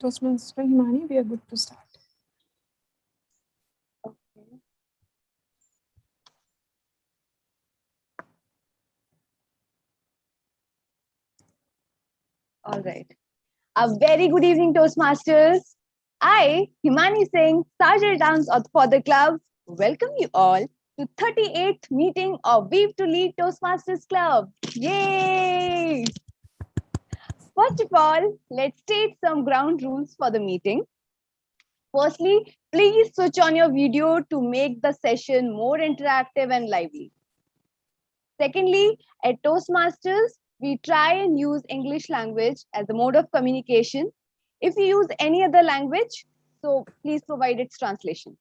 Toastmaster Himani, we are good to start. Okay. All right. A very good evening, Toastmasters. I, Himani Singh, Sergeant Dance for the club, welcome you all to 38th meeting of Weave to Lead Toastmasters Club. Yay! First of all, let's state some ground rules for the meeting. Firstly, please switch on your video to make the session more interactive and lively. Secondly, at Toastmasters, we try and use English language as a mode of communication. If you use any other language, so please provide its translation.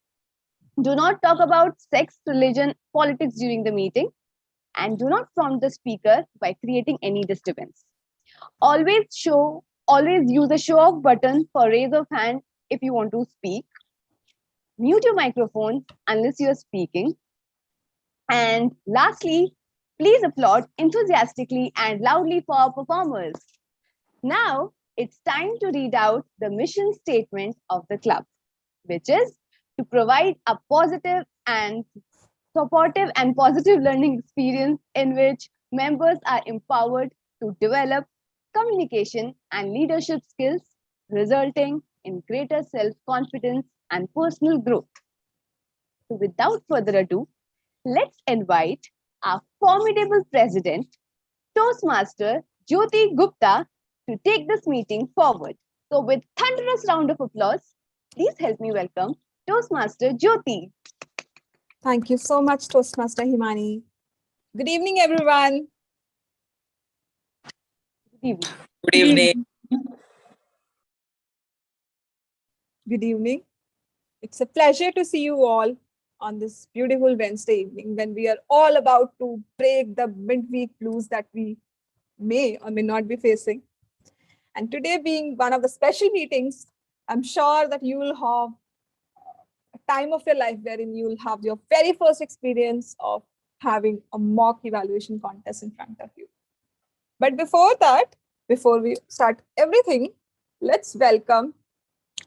Do not talk about sex, religion, politics during the meeting, and do not prompt the speaker by creating any disturbance. Always use the show off button for raise of hand if you want to speak. Mute your microphone unless you are speaking. And lastly, please applaud enthusiastically and loudly for our performers. Now, it's time to read out the mission statement of the club, which is to provide a positive and supportive and positive learning experience in which members are empowered to develop communication and leadership skills, resulting in greater self-confidence and personal growth. So without further ado, let's invite our formidable president, Toastmaster Jyoti Gupta, to take this meeting forward. So with thunderous round of applause, please help me welcome Toastmaster Jyoti. Thank you so much, Toastmaster Himani. Good evening, everyone. Good evening. Good evening. Good evening. It's a pleasure to see you all on this beautiful Wednesday evening when we are all about to break the midweek blues that we may or may not be facing. And today being one of the special meetings, I'm sure that you will have a time of your life wherein you will have your very first experience of having a mock evaluation contest in front of you. But before that, before we start everything, let's welcome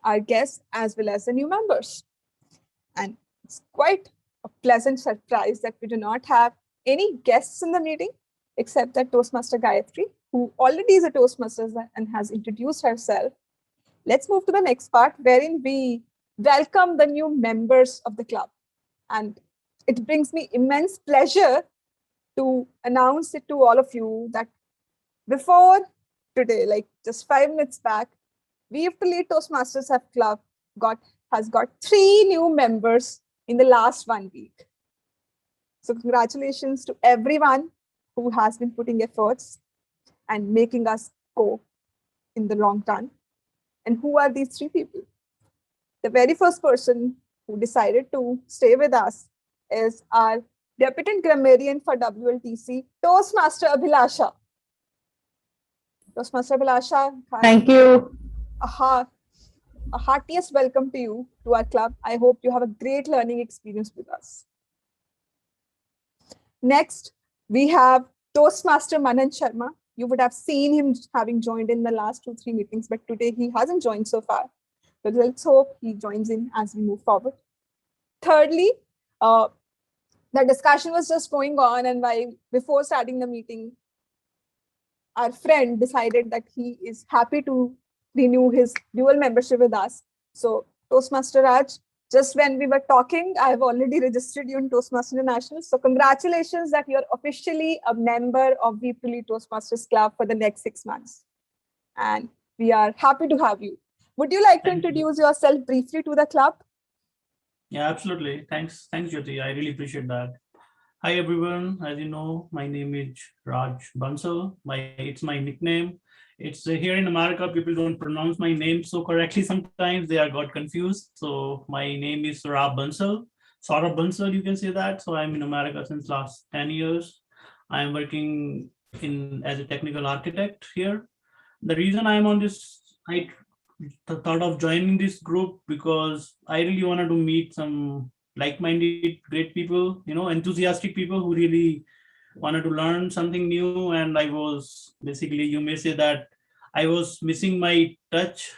our guests as well as the new members. And it's quite a pleasant surprise that we do not have any guests in the meeting except that Toastmaster Gayatri, who already is a Toastmaster and has introduced herself. Let's move to the next part wherein we welcome the new members of the club. And it brings me immense pleasure to announce it to all of you that before today, like just 5 minutes back, Weave to Lead Toastmasters Club has got 3 new members in the last 1 week. So congratulations to everyone who has been putting efforts and making us go in the long run. And who are these 3 people? The very first person who decided to stay with us is our Deputy Grammarian for WLTC, Toastmaster Abhilasha. Toastmaster Abhilasha. Thank you. A heartiest welcome to you to our club. I hope you have a great learning experience with us. Next, we have Toastmaster Manan Sharma. You would have seen him having joined in the last 2-3 meetings, but today he hasn't joined so far. But let's hope he joins in as we move forward. Thirdly, the discussion was just going on, and before starting the meeting, our friend decided that he is happy to renew his dual membership with us. So Toastmaster Raj, just when we were talking, I have already registered you in Toastmaster International. So congratulations that you're officially a member of Weave to Lead Toastmasters Club for the next 6 months. And we are happy to have you. Would you like to introduce yourself briefly to the club? Yeah, absolutely. Thanks, Jyoti. I really appreciate that. Hi, everyone. As you know, my name is Raj Bansal. It's my nickname. It's here in America, people don't pronounce my name so correctly sometimes. They got confused. So my name is Saurabh Bansal. Saurabh Bansal, you can say that. So I'm in America since last 10 years. I'm working as a technical architect here. The reason I'm on this, I thought of joining this group because I really wanted to meet some like-minded, great people, enthusiastic people who really wanted to learn something new. And I was basically, you may say that I was missing my touch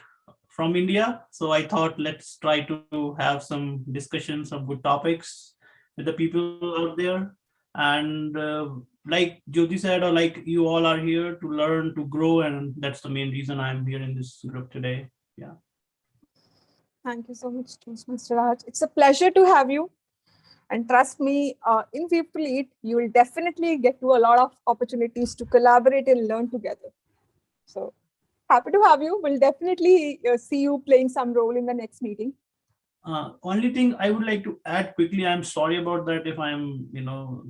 from India. So I thought let's try to have some discussions of good topics with the people out there. And like Jyoti said, or like you all are here to learn, to grow, and that's the main reason I'm here in this group today. Yeah. Thank you so much, Mr. Raj. It's a pleasure to have you. And trust me, in Weave to Lead, you will definitely get to a lot of opportunities to collaborate and learn together. So happy to have you. We'll definitely see you playing some role in the next meeting. Only thing I would like to add quickly, I'm sorry about that if I'm,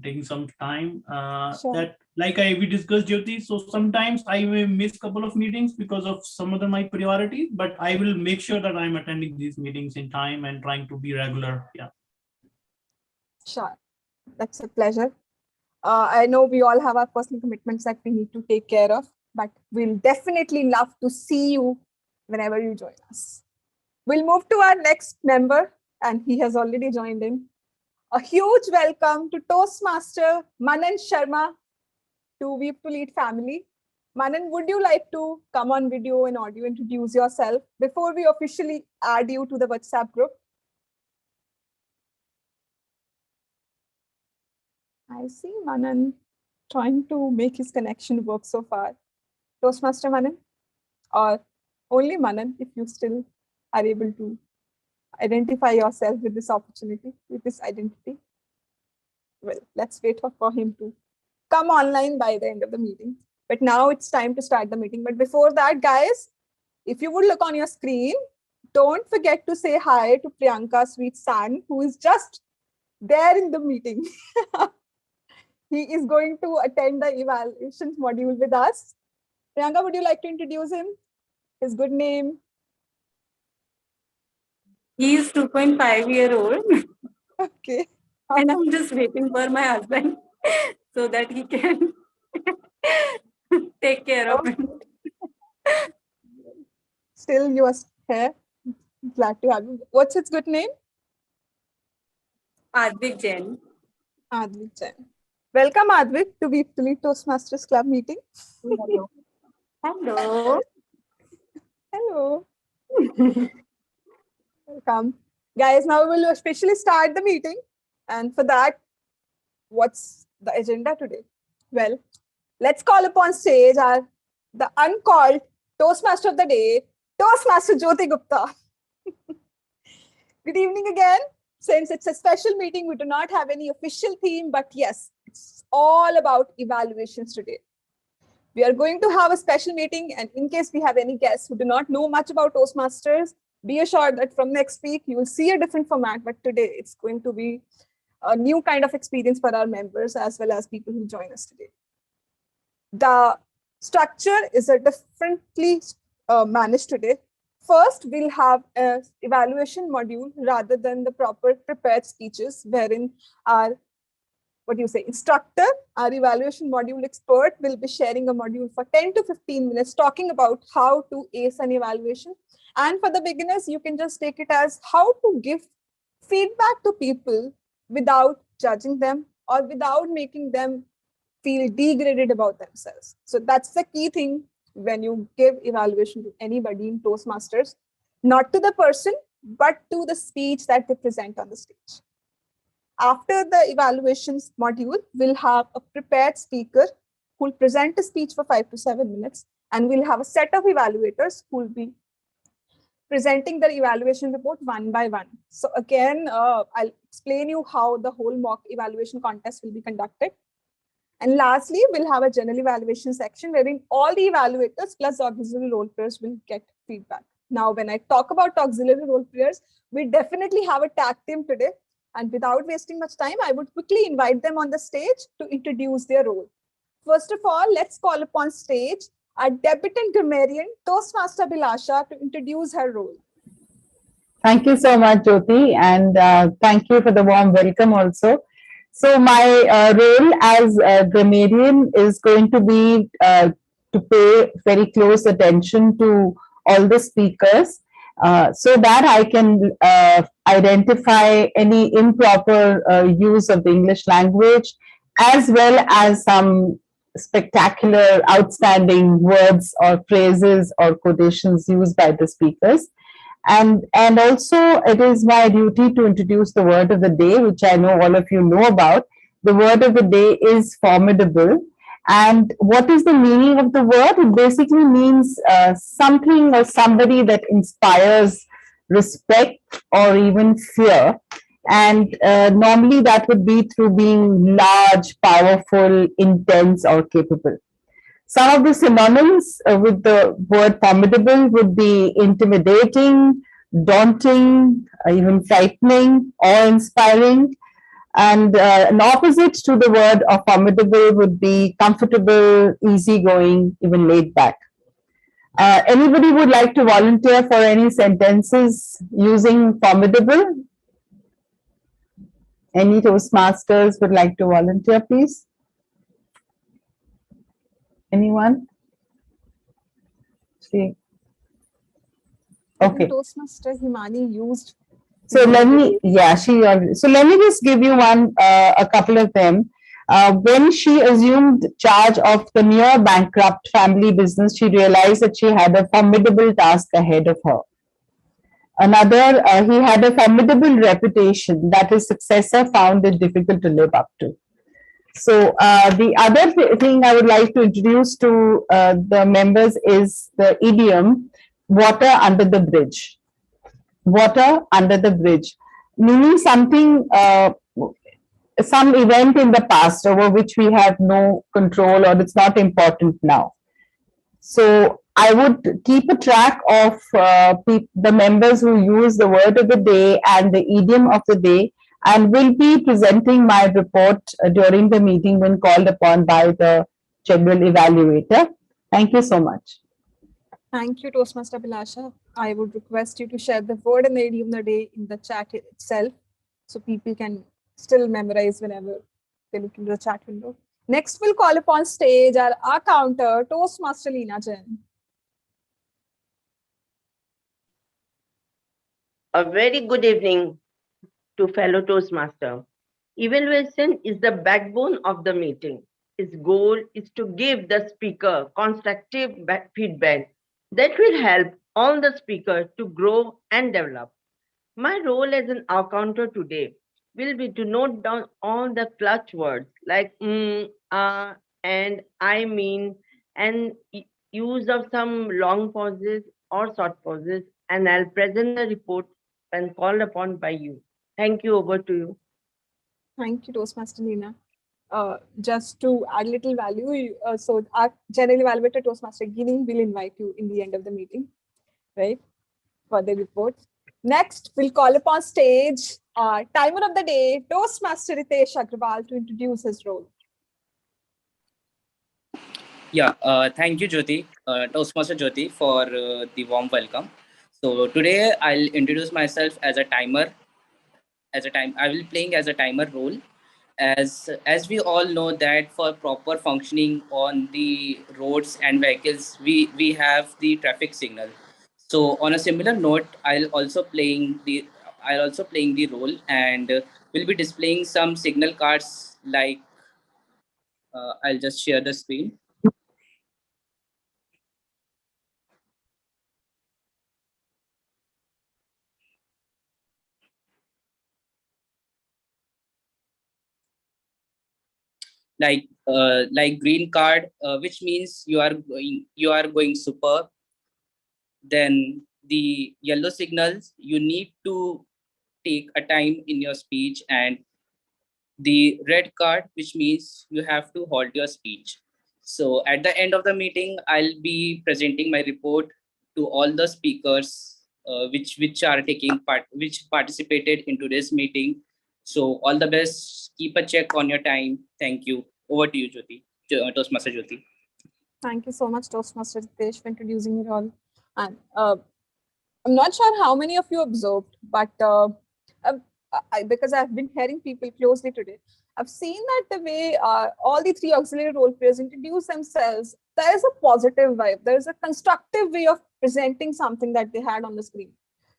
taking some time. Sure. That like we discussed, Jyoti, so sometimes I may miss couple of meetings because of some other my priorities, but I will make sure that I'm attending these meetings in time and trying to be regular. Yeah. Sure. That's a pleasure. I know we all have our personal commitments that we need to take care of, but we'll definitely love to see you whenever you join us. We'll move to our next member, and he has already joined in. A huge welcome to Toastmaster Manan Sharma to Weave to Lead family. Manan, would you like to come on video and audio, introduce yourself before we officially add you to the WhatsApp group? I see Manan trying to make his connection work so far. Toastmaster Manan, or only Manan, if you still are able to identify yourself with this opportunity, with this identity. Well, let's wait for him to come online by the end of the meeting. But now it's time to start the meeting. But before that, guys, if you would look on your screen, don't forget to say hi to Priyanka's sweet son, who is just there in the meeting. He is going to attend the evaluations module with us. Priyanka, would you like to introduce him? His good name? He is 2.5-year-old. Okay. And I'm just waiting for my husband so that he can take care of him. Still, you are here. Glad to have you. What's his good name? Advik Jain. Advik Jain. Welcome, Advik, to Weave to Lead Toastmasters Club meeting. Hello. Hello. Hello. Welcome. Guys, now we will officially start the meeting. And for that, what's the agenda today? Well, let's call upon stage the uncalled Toastmaster of the day, Toastmaster Jyoti Gupta. Good evening again. Since it's a special meeting, we do not have any official theme, but yes, it's all about evaluations today. We are going to have a special meeting, and in case we have any guests who do not know much about Toastmasters, be assured that from next week, you will see a different format, but today it's going to be a new kind of experience for our members as well as people who join us today. The structure is a differently managed today. First, we'll have an evaluation module rather than the proper prepared speeches, wherein our instructor, our evaluation module expert will be sharing a module for 10 to 15 minutes talking about how to ace an evaluation. And for the beginners, you can just take it as how to give feedback to people without judging them or without making them feel degraded about themselves. So that's the key thing when you give evaluation to anybody in Toastmasters, not to the person, but to the speech that they present on the stage. After the evaluations module, we'll have a prepared speaker who will present a speech for 5 to 7 minutes, and we'll have a set of evaluators who will be presenting their evaluation report one by one. So again, I'll explain you how the whole mock evaluation contest will be conducted. And lastly, we'll have a general evaluation section wherein all the evaluators plus auxiliary role players will get feedback. Now, when I talk about auxiliary role players, we definitely have a tag team today. And without wasting much time, I would quickly invite them on the stage to introduce their role. First of all, let's call upon stage our debutant grammarian, Toastmaster Bilasha, to introduce her role. Thank you so much, Jyoti, and thank you for the warm welcome also. So my role as a grammarian is going to be to pay very close attention to all the speakers so that I can identify any improper use of the English language, as well as some spectacular, outstanding words or phrases or quotations used by the speakers. And also it is my duty to introduce the word of the day, which I know all of you know about. The word of the day is formidable. And what is the meaning of the word? It basically means something or somebody that inspires respect or even fear. And normally that would be through being large, powerful, intense, or capable. Some of the synonyms with the word formidable would be intimidating, daunting, even frightening, awe-inspiring. And an opposite to the word of formidable would be comfortable, easygoing, even laid back. Anybody would like to volunteer for any sentences using formidable? Any Toastmasters would like to volunteer, please? Anyone? See. Okay. Toastmaster Himani used. So let me, yeah, so let me just give you a couple of them. When she assumed charge of the near bankrupt family business, she realized that she had a formidable task ahead of her. Another, he had a formidable reputation that his successor found it difficult to live up to. So the other thing I would like to introduce to the members is the idiom, water under the bridge. Water under the bridge, meaning something, some event in the past over which we have no control or it's not important now. So I would keep a track of the members who use the word of the day and the idiom of the day, and will be presenting my report during the meeting when called upon by the general evaluator. Thank you so much. Thank you, Toastmaster Bilasha. I would request you to share the word and the idiom of the day in the chat itself, so people can still memorize whenever they look into the chat window. Next, we'll call upon stage our counter, Toastmaster Leena Jain. A very good evening to fellow Toastmaster. Evaluation is the backbone of the meeting. Its goal is to give the speaker constructive feedback that will help all the speakers to grow and develop. My role as an accountant today will be to note down all the clutch words like and I mean, and use of some long pauses or short pauses, and I'll present the report when called upon by you. Thank you. Over to you. Thank you, Toastmaster Leena. Just to add little value, so our general evaluator, Toastmaster Guinea, will invite you in the end of the meeting, right, for the report. Next, we'll call upon stage timer of the day, Toastmaster Ritesh Agrawal, to introduce his role. Yeah, thank you, Jyoti, Toastmaster Jyoti, for the warm welcome. So today I'll introduce myself as a timer. I will playing as a timer role. As we all know that for proper functioning on the roads and vehicles, we have the traffic signal. So on a similar note, I'll also playing the role, and will be displaying some signal cards like I'll just share the screen. Like green card, which means you are going super. Then the yellow signals, you need to take a time in your speech, and the red card, which means you have to halt your speech. So at the end of the meeting, I'll be presenting my report to all the speakers which are taking part, which participated in today's meeting. So all the best. Keep a check on your time. Thank you. Over to you, Jyoti. Toastmaster Jyoti. Thank you so much, Toastmaster Ritesh, for introducing your role. And I'm not sure how many of you observed, but because I've been hearing people closely today, I've seen that the way all the three auxiliary role players introduce themselves, there is a positive vibe. There is a constructive way of presenting something that they had on the screen.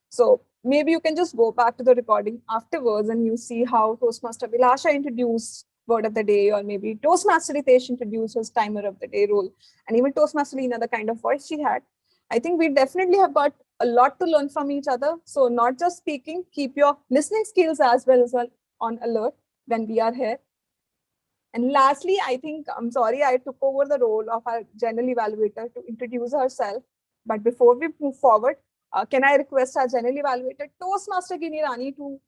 So maybe you can just go back to the recording afterwards and you see how Toastmaster Vilasha introduced word of the day, or maybe Toastmaster Ritesh introduced his timer of the day role, and even Toastmaster Leena, the kind of voice she had. I think we definitely have got a lot to learn from each other. So not just speaking, keep your listening skills as well on alert when we are here. And lastly, I think, I'm sorry, I took over the role of our general evaluator to introduce herself. But before we move forward, can I request our general evaluator, Toastmaster Gini Rani, to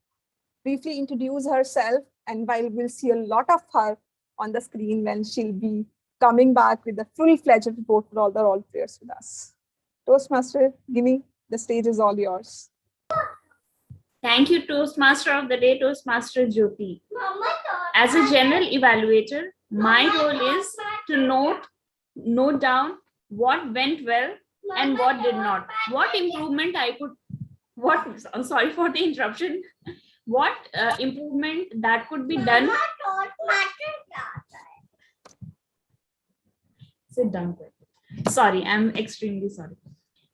briefly introduce herself, and while we'll see a lot of her on the screen when she'll be coming back with the full-fledged report for all the role players with us. Toastmaster Gini, the stage is all yours. Thank you, Toastmaster of the Day, Toastmaster Jyoti. As a general evaluator, my role is to note down what went well and what did not. What improvement I could, sorry for the interruption. What improvement that could be done. Sit down. Sorry, I'm extremely sorry.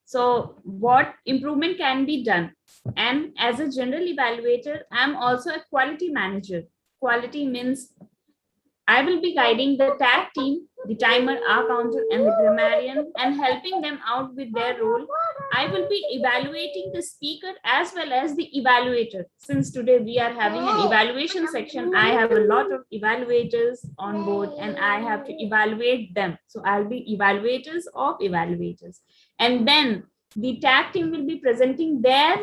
So what improvement can be done? And as a general evaluator, I'm also a quality manager. Quality means I will be guiding the tag team, the timer, our counter, and the grammarian, and helping them out with their role. I will be evaluating the speaker as well as the evaluator. Since today we are having an evaluation section, I have a lot of evaluators on board and I have to evaluate them. So I'll be evaluators of evaluators. And then the tag team will be presenting their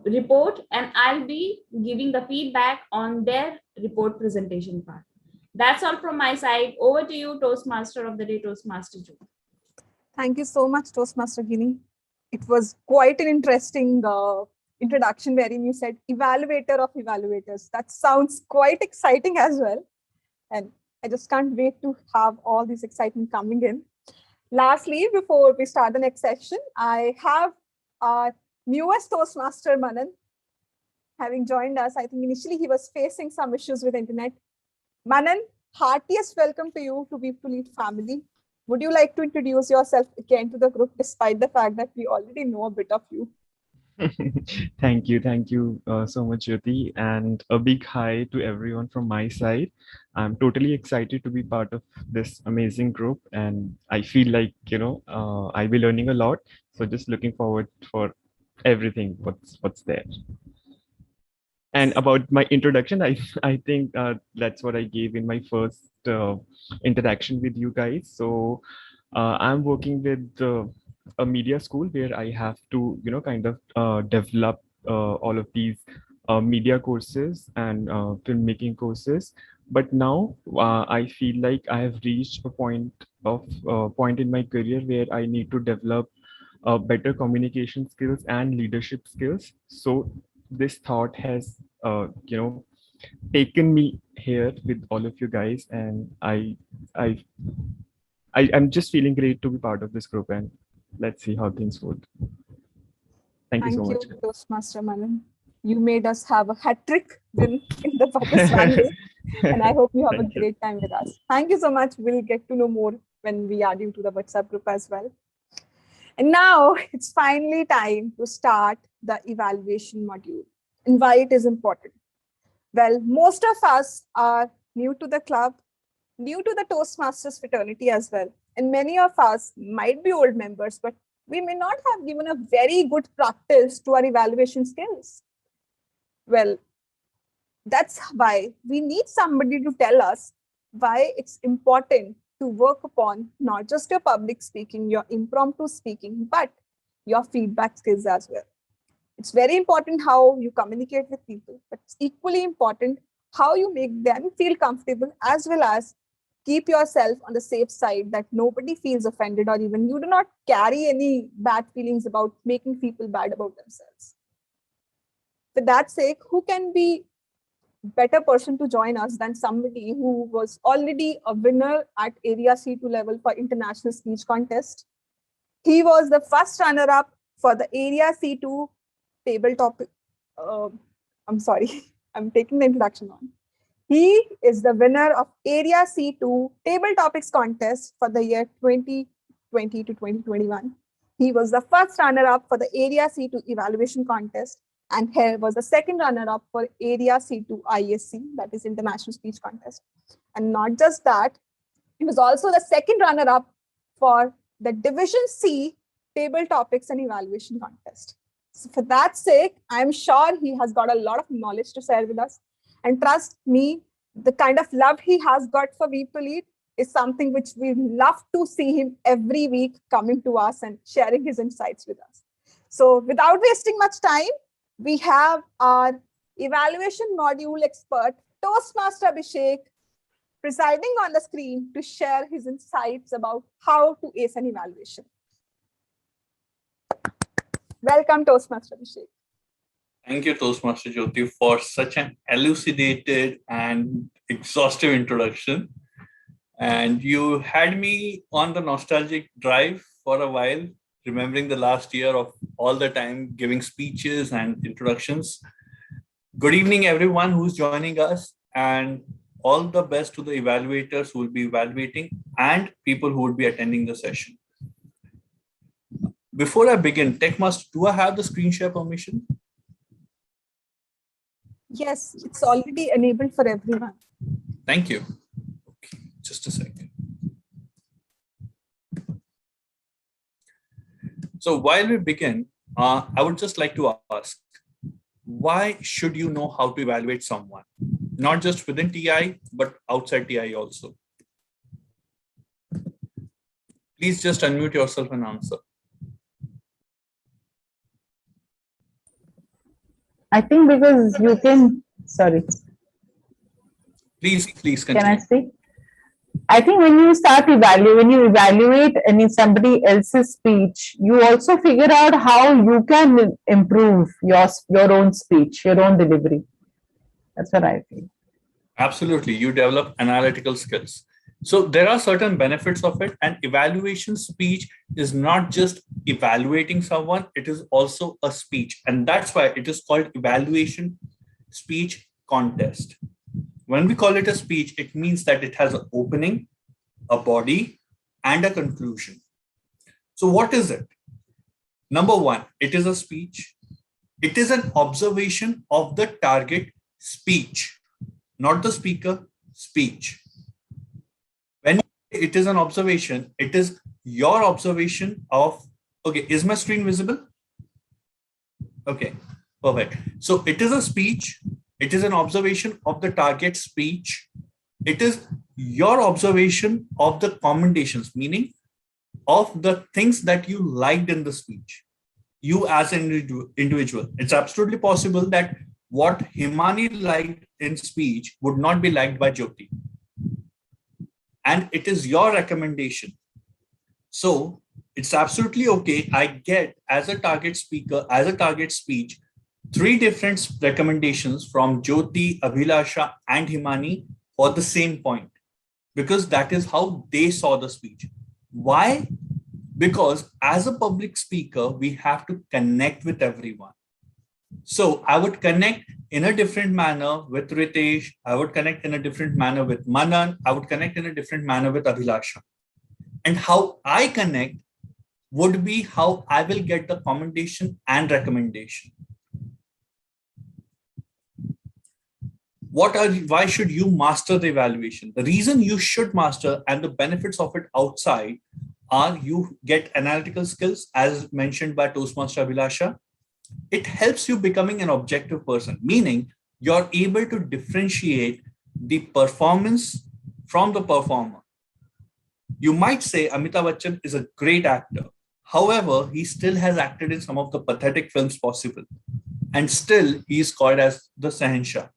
report and I'll be giving the feedback on their report presentation part. That's all from my side. Over to you, Toastmaster of the Day, Toastmaster Jyoti. Thank you so much, Toastmaster Gini. It was quite an interesting introduction wherein you said evaluator of evaluators. That sounds quite exciting as well. And I just can't wait to have all this excitement coming in. Lastly, before we start the next session, I have our newest Toastmaster, Manan, having joined us. I think initially he was facing some issues with internet. Manan, heartiest welcome to you to Weave to Lead family. Would you like to introduce yourself again to the group, despite the fact that we already know a bit of you? Thank you so much, Jyoti, and a big hi to everyone from my side. I'm totally excited to be part of this amazing group, and I feel like I'll be learning a lot. So just looking forward for everything what's there. And about my introduction, I think that's what I gave in my first interaction with you guys. So I'm working with a media school where I have to kind of develop all of these media courses and filmmaking courses. But now I feel like I have reached a point in my career where I need to develop better communication skills and leadership skills. So this thought has taken me here with all of you guys, and I'm just feeling great to be part of this group, and let's see how things would. Thank you so much. Thank you, Toastmaster Manan. You made us have a hat trick win in the this one day, and I hope you have a great time with us. Thank you so much. We'll get to know more when we add you to the WhatsApp group as well. And now it's finally time to start the evaluation module. And why it is important? Well, most of us are new to the club, new to the Toastmasters fraternity as well. And many of us might be old members, but we may not have given a very good practice to our evaluation skills. Well, that's why we need somebody to tell us why it's important to work upon not just your public speaking, your impromptu speaking, but your feedback skills as well. It's very important how you communicate with people, but it's equally important how you make them feel comfortable, as well as keep yourself on the safe side that nobody feels offended, or even you do not carry any bad feelings about making people bad about themselves. For that sake, who can be better person to join us than somebody who was already a winner at Area C2 level for international speech contest. He was the first runner-up for the Area C2 table topic. I'm sorry, I'm taking the introduction on. He is the winner of Area C2 table topics contest for the year 2020 to 2021. He was the first runner-up for the Area C2 evaluation contest, and he was the second runner-up for Area C2 ISC, that is International Speech Contest. And not just that, he was also the second runner-up for the Division C table topics and evaluation contest. So for that sake, I'm sure he has got a lot of knowledge to share with us. And trust me, the kind of love he has got for Weave to Lead is something which we love to see him every week coming to us and sharing his insights with us. So without wasting much time, we have our evaluation module expert, Toastmaster Abhishek, presiding on the screen to share his insights about how to ace an evaluation. Welcome, Toastmaster Abhishek. Thank you, Toastmaster Jyoti, for such an elucidated and exhaustive introduction. And you had me on the nostalgic drive for a while, remembering the last year of all the time giving speeches and introductions. Good evening, everyone who's joining us, and all the best to the evaluators who will be evaluating and people who will be attending the session. Before I begin, TechMaster, do I have the screen share permission? Yes, it's already enabled for everyone. Thank you. Okay, just a second. So while we begin, I would just like to ask, why should you know how to evaluate someone? Not just within TI, but outside TI also. Please just unmute yourself and answer. I think because you can, sorry. Please Can continue. I speak? I think when you evaluate somebody else's speech, you also figure out how you can improve your own speech, your own delivery. That's what I feel. Absolutely, you develop analytical skills. So there are certain benefits of it, and evaluation speech is not just evaluating someone, it is also a speech. And that's why it is called evaluation speech contest. When we call it a speech, it means that it has an opening, a body, and a conclusion. So what is it? Number one, it is a speech. It is an observation of the target speech, not the speaker, speech. When it is an observation, it is your observation of, okay, is my screen visible? Okay, perfect. So it is a speech. It is an observation of the target speech. It is your observation of the commendations, meaning of the things that you liked in the speech, you as an individual. It's absolutely possible that what Himani liked in speech would not be liked by Jyoti. And it is your recommendation. So it's absolutely okay. I get as a target speaker, as a target speech, 3 different recommendations from Jyoti, Abhilasha, and Himani for the same point, because that is how they saw the speech. Why? Because as a public speaker, we have to connect with everyone. So I would connect in a different manner with Ritesh. I would connect in a different manner with Manan. I would connect in a different manner with Abhilasha. And how I connect would be how I will get the commendation and recommendation. Why should you master the evaluation? The reason you should master and the benefits of it outside are you get analytical skills, as mentioned by Toastmaster Abhilasha. It helps you becoming an objective person, meaning you're able to differentiate the performance from the performer. You might say Amitabh Bachchan is a great actor. However, he still has acted in some of the pathetic films possible. And still he is called as the Sahanshah.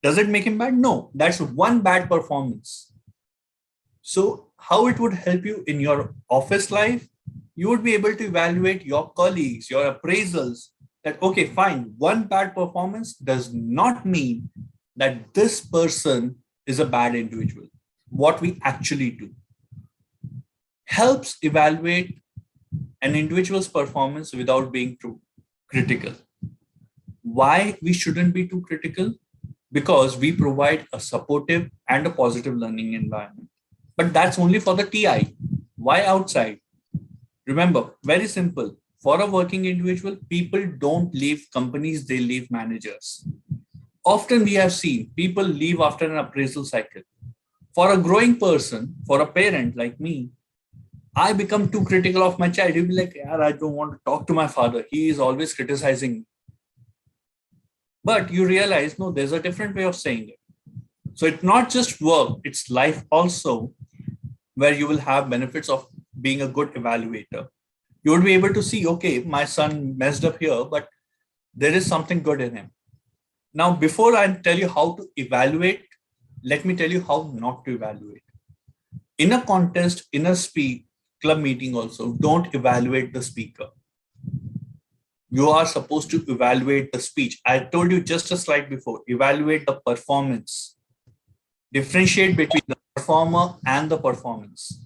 Does it make him bad? No, that's one bad performance. So how it would help you in your office life? You would be able to evaluate your colleagues, your appraisals, that, okay, fine, one bad performance does not mean that this person is a bad individual. What we actually do helps evaluate an individual's performance without being too critical. Why we shouldn't be too critical? Because we provide a supportive and a positive learning environment. But that's only for the TI. Why outside? Remember, very simple. For a working individual, people don't leave companies, they leave managers. Often we have seen people leave after an appraisal cycle. For a growing person, for a parent like me, I become too critical of my child. He'll be like, yeah, I don't want to talk to my father. He is always criticizing me. But you realize, no, there's a different way of saying it. So it's not just work, it's life also, where you will have benefits of being a good evaluator. You would be able to see, okay, my son messed up here, but there is something good in him. Now, before I tell you how to evaluate, let me tell you how not to evaluate. In a contest, in a club meeting also, don't evaluate the speaker. You are supposed to evaluate the speech. I told you just a slide before, evaluate the performance. Differentiate between the performer and the performance.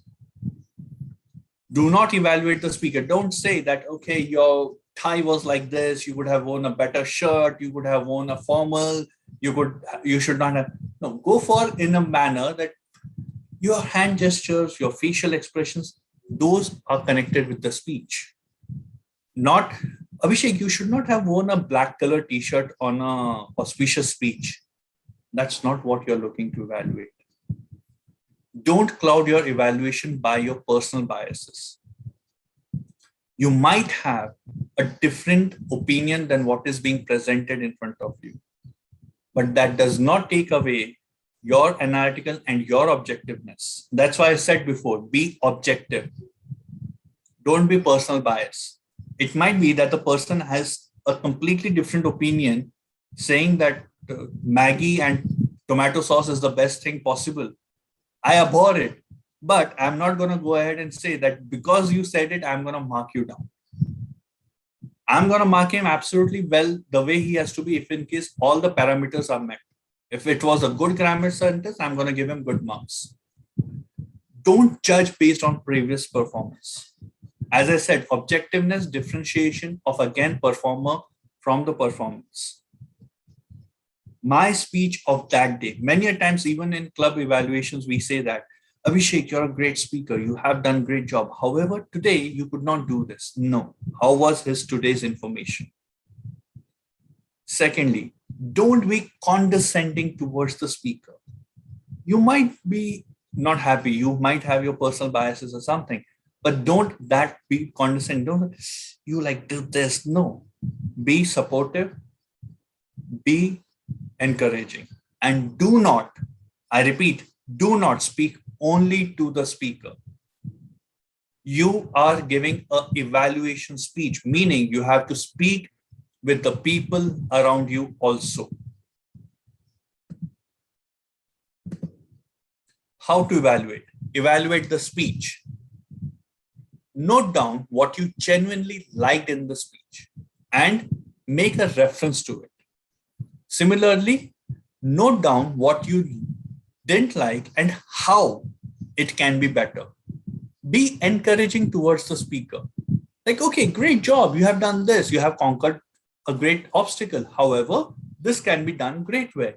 Do not evaluate the speaker. Don't say that, okay, your tie was like this, you would have worn a better shirt, you could have worn a formal, you should not have. No, go for in a manner that your hand gestures, your facial expressions, those are connected with the speech. Not, Abhishek, you should not have worn a black color t-shirt on a auspicious speech. That's not what you're looking to evaluate. Don't cloud your evaluation by your personal biases. You might have a different opinion than what is being presented in front of you, but that does not take away your analytical and your objectiveness. That's why I said before, be objective. Don't be personal bias. It might be that the person has a completely different opinion, saying that Maggi and tomato sauce is the best thing possible. I abhor it, but I'm not going to go ahead and say that because you said it, I'm going to mark you down. I'm going to mark him absolutely well the way he has to be if in case all the parameters are met. If it was a good grammar sentence, I'm going to give him good marks. Don't judge based on previous performance. As I said, objectiveness, differentiation of again performer from the performance. My speech of that day, many a times, even in club evaluations, we say that, Abhishek, you're a great speaker. You have done a great job. However, today you could not do this. No. How was his today's information? Secondly, don't be condescending towards the speaker. You might be not happy. You might have your personal biases or something, but don't that be condescending. Don't you like do this. No. Be supportive. Be encouraging. And do not, I repeat, do not speak only to the speaker. You are giving an evaluation speech, meaning you have to speak with the people around you also. How to evaluate? Evaluate the speech. Note down what you genuinely liked in the speech and make a reference to it. Similarly, note down what you didn't like and how it can be better. Be encouraging towards the speaker. Like, okay, great job. You have done this. You have conquered a great obstacle. However, this can be done great way.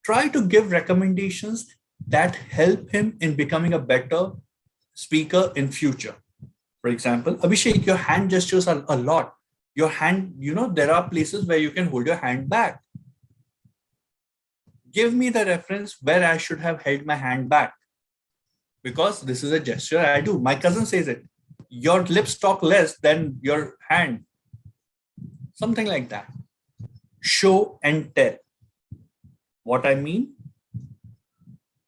Try to give recommendations that help him in becoming a better speaker in future. For example, Abhishek, your hand gestures are a lot. Your hand, there are places where you can hold your hand back. Give me the reference where I should have held my hand back. Because this is a gesture I do. My cousin says it. Your lips talk less than your hand. Something like that. Show and tell. What I mean?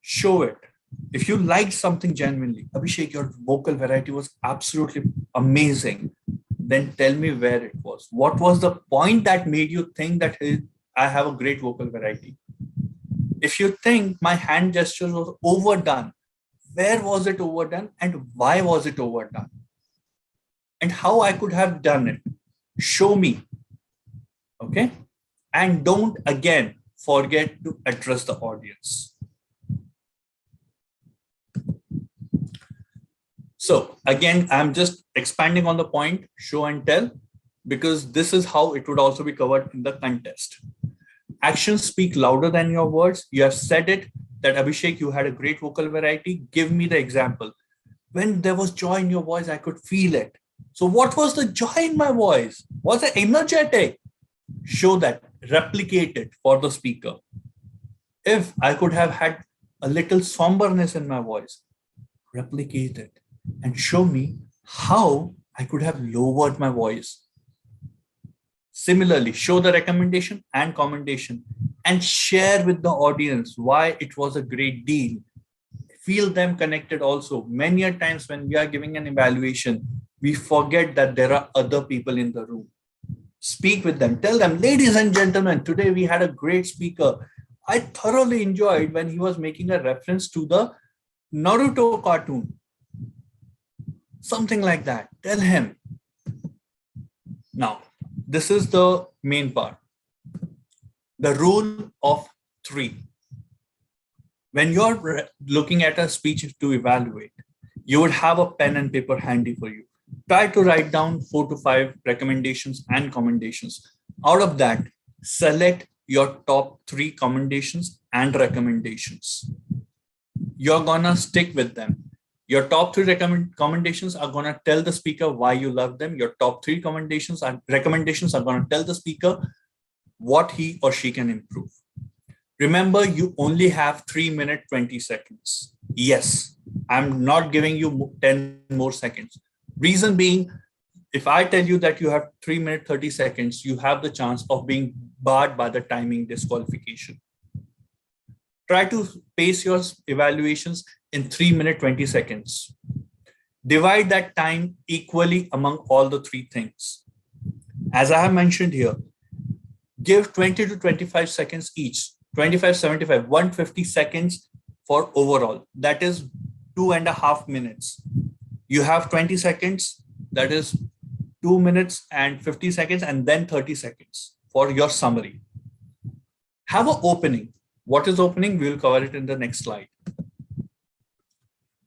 Show it. If you like something genuinely, Abhishek, your vocal variety was absolutely amazing. Then tell me where it was. What was the point that made you think that I have a great vocal variety? If you think my hand gestures was overdone, where was it overdone and why was it overdone? And how I could have done it. Show me. Okay? And don't again forget to address the audience. So again, I'm just expanding on the point, show and tell, because this is how it would also be covered in the contest. Actions speak louder than your words. You have said it that Abhishek, you had a great vocal variety. Give me the example. When there was joy in your voice, I could feel it. So what was the joy in my voice? Was it energetic? Show that, replicate it for the speaker. If I could have had a little somberness in my voice, replicate it. and show me how I could have lowered my voice. Similarly, show the recommendation and commendation and share with the audience why it was a great deal. Feel them connected also. Many a times when we are giving an evaluation, we forget that there are other people in the room. Speak with them. Tell them, ladies and gentlemen, today we had a great speaker. I thoroughly enjoyed when he was making a reference to the Naruto cartoon. Something like that. Tell him. Now, this is the main part. The rule of 3. When you're looking at a speech to evaluate, you would have a pen and paper handy for you. Try to write down 4 to 5 recommendations and commendations. Out of that, select your top 3 commendations and recommendations. You're gonna stick with them. Your top 3 recommendations are gonna tell the speaker why you love them. Your top 3 recommendations are gonna tell the speaker what he or she can improve. Remember, you only have 3 minutes, 20 seconds. Yes, I'm not giving you 10 more seconds. Reason being, if I tell you that you have 3 minutes, 30 seconds, you have the chance of being barred by the timing disqualification. Try to pace your evaluations in 3 minutes, 20 seconds. Divide that time equally among all the 3 things. As I have mentioned here, give 20 to 25 seconds each. 25, 75, 150 seconds for overall. That is 2.5 minutes. You have 20 seconds, that is 2 minutes and 50 seconds, and then 30 seconds for your summary. Have an opening. What is opening? We will cover it in the next slide.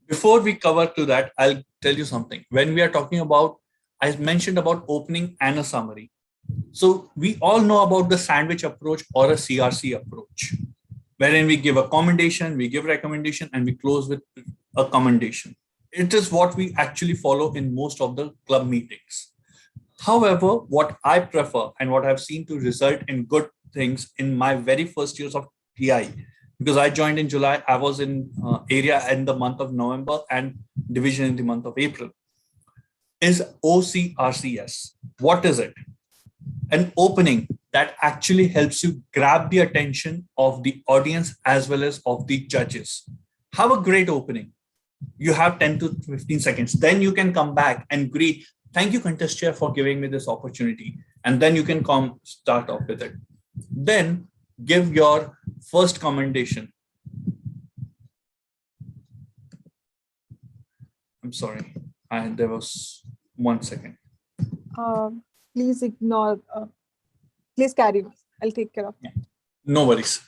Before we cover to that, I'll tell you something. When we are talking about, I mentioned about opening and a summary. So we all know about the sandwich approach or a CRC approach, wherein we give a commendation, we give recommendation, and we close with a commendation. It is what we actually follow in most of the club meetings. However, what I prefer and what I've seen to result in good things in my very first years of TI, because I joined in July, I was in area in the month of November and division in the month of April, is OCRCS. What is it? An opening that actually helps you grab the attention of the audience as well as of the judges. Have a great opening. You have 10 to 15 seconds. Then you can come back and greet. Thank you, contest chair, for giving me this opportunity. And then you can start off with it. Then give your first commendation. I'm sorry, there was 1 second. Please ignore. Please carry on. I'll take care of it. No worries.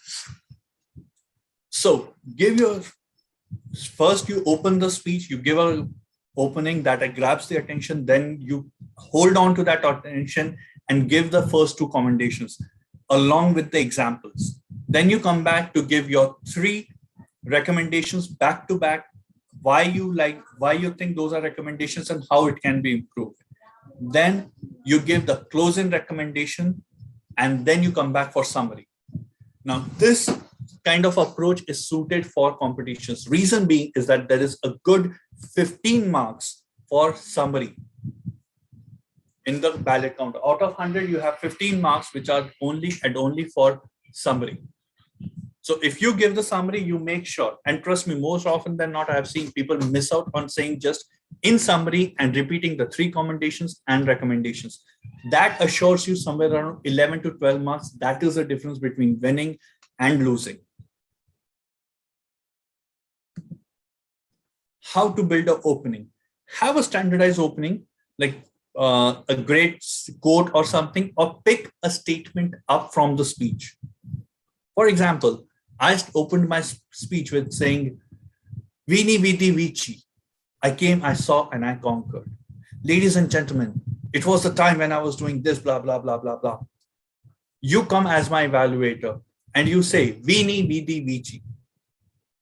So give your first, you open the speech, you give a opening that grabs the attention, then you hold on to that attention and give the first 2 commendations along with the examples. Then you come back to give your 3 recommendations back to back, why you think those are recommendations and how it can be improved. Then you give the closing recommendation, and then you come back for summary. Now, this kind of approach is suited for competitions. Reason being is that there is a good 15 marks for summary in the ballot count. Out of 100, you have 15 marks, which are only for summary. So if you give the summary, you make sure, and trust me, most often than not, I have seen people miss out on saying just in summary and repeating the 3 commendations and recommendations. That assures you somewhere around 11 to 12 marks. That is the difference between winning and losing. How to build an opening? Have a standardized opening, like a great quote or something, or pick a statement up from the speech. For example, I opened my speech with saying, Vini Vidi Vici. I came, I saw, and I conquered. Ladies and gentlemen, it was the time when I was doing this, blah, blah, blah, blah, blah. You come as my evaluator and you say, Vini Vidi Vici.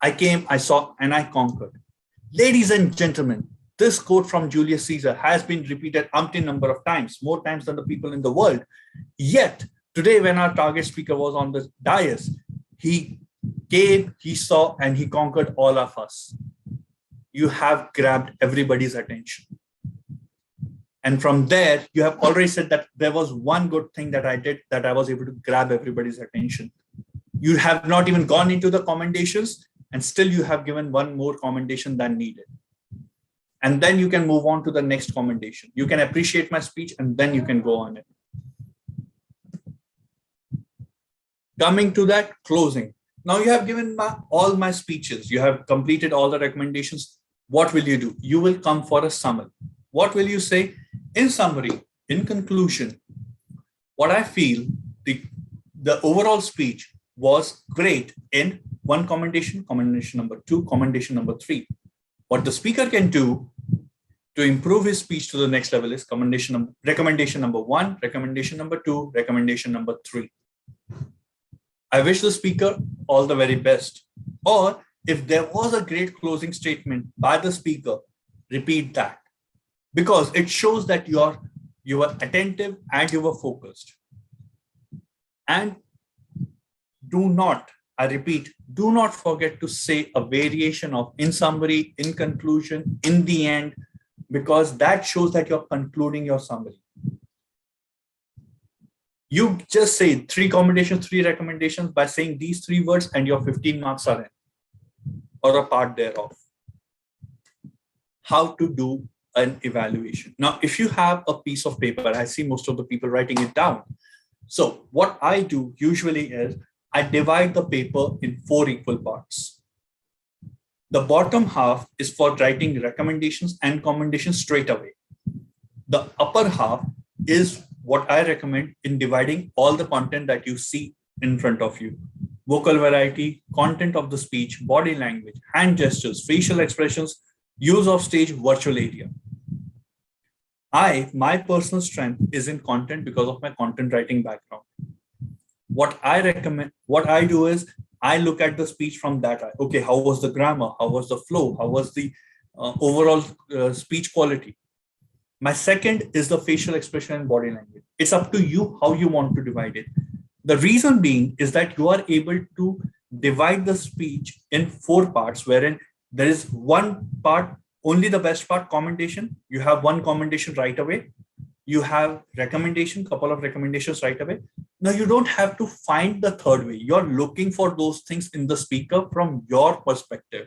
I came, I saw, and I conquered. Ladies and gentlemen, this quote from Julius Caesar has been repeated umpteen number of times, more times than the people in the world. Yet, today when our target speaker was on the dais, he came, he saw, and he conquered all of us. you have grabbed everybody's attention. And from there, you have already said that there was one good thing that I did, that I was able to grab everybody's attention. You have not even gone into the commendations, and still you have given one more commendation than needed. And then you can move on to the next commendation. You can appreciate my speech, and then you can go on it. Coming to that closing. Now you have given all my speeches. You have completed all the recommendations. What will you do? You will come for a summary. What will you say? In summary, in conclusion, what I feel, the overall speech was great in one commendation, commendation number 2, commendation number 3. What the speaker can do to improve his speech to the next level is recommendation number 1, recommendation number 2, recommendation number 3. I wish the speaker all the very best. Or if there was a great closing statement by the speaker, repeat that, because it shows that you are attentive and you were focused. And do not, I repeat, do not forget to say a variation of in summary, in conclusion, in the end, because that shows that you're concluding your summary. You just say 3 commendations, 3 recommendations by saying these 3 words, and your 15 marks are in, or a part thereof. How to do an evaluation. Now, if you have a piece of paper, I see most of the people writing it down. So what I do usually is I divide the paper in 4 equal parts. The bottom half is for writing recommendations and commendations straight away. The upper half is what I recommend in dividing all the content that you see in front of you. Vocal variety, content of the speech, body language, hand gestures, facial expressions, use of stage, virtual area. My personal strength is in content because of my content writing background. What I recommend, what I do is I look at the speech from that eye. Okay, how was the grammar? How was the flow? How was the overall speech quality? My second is the facial expression and body language. It's up to you how you want to divide it. The reason being is that you are able to divide the speech in 4 parts, wherein there is one part, only the best part, commendation. You have one commendation right away. You have recommendation, couple of recommendations right away. Now you don't have to find the third way. You're looking for those things in the speaker from your perspective,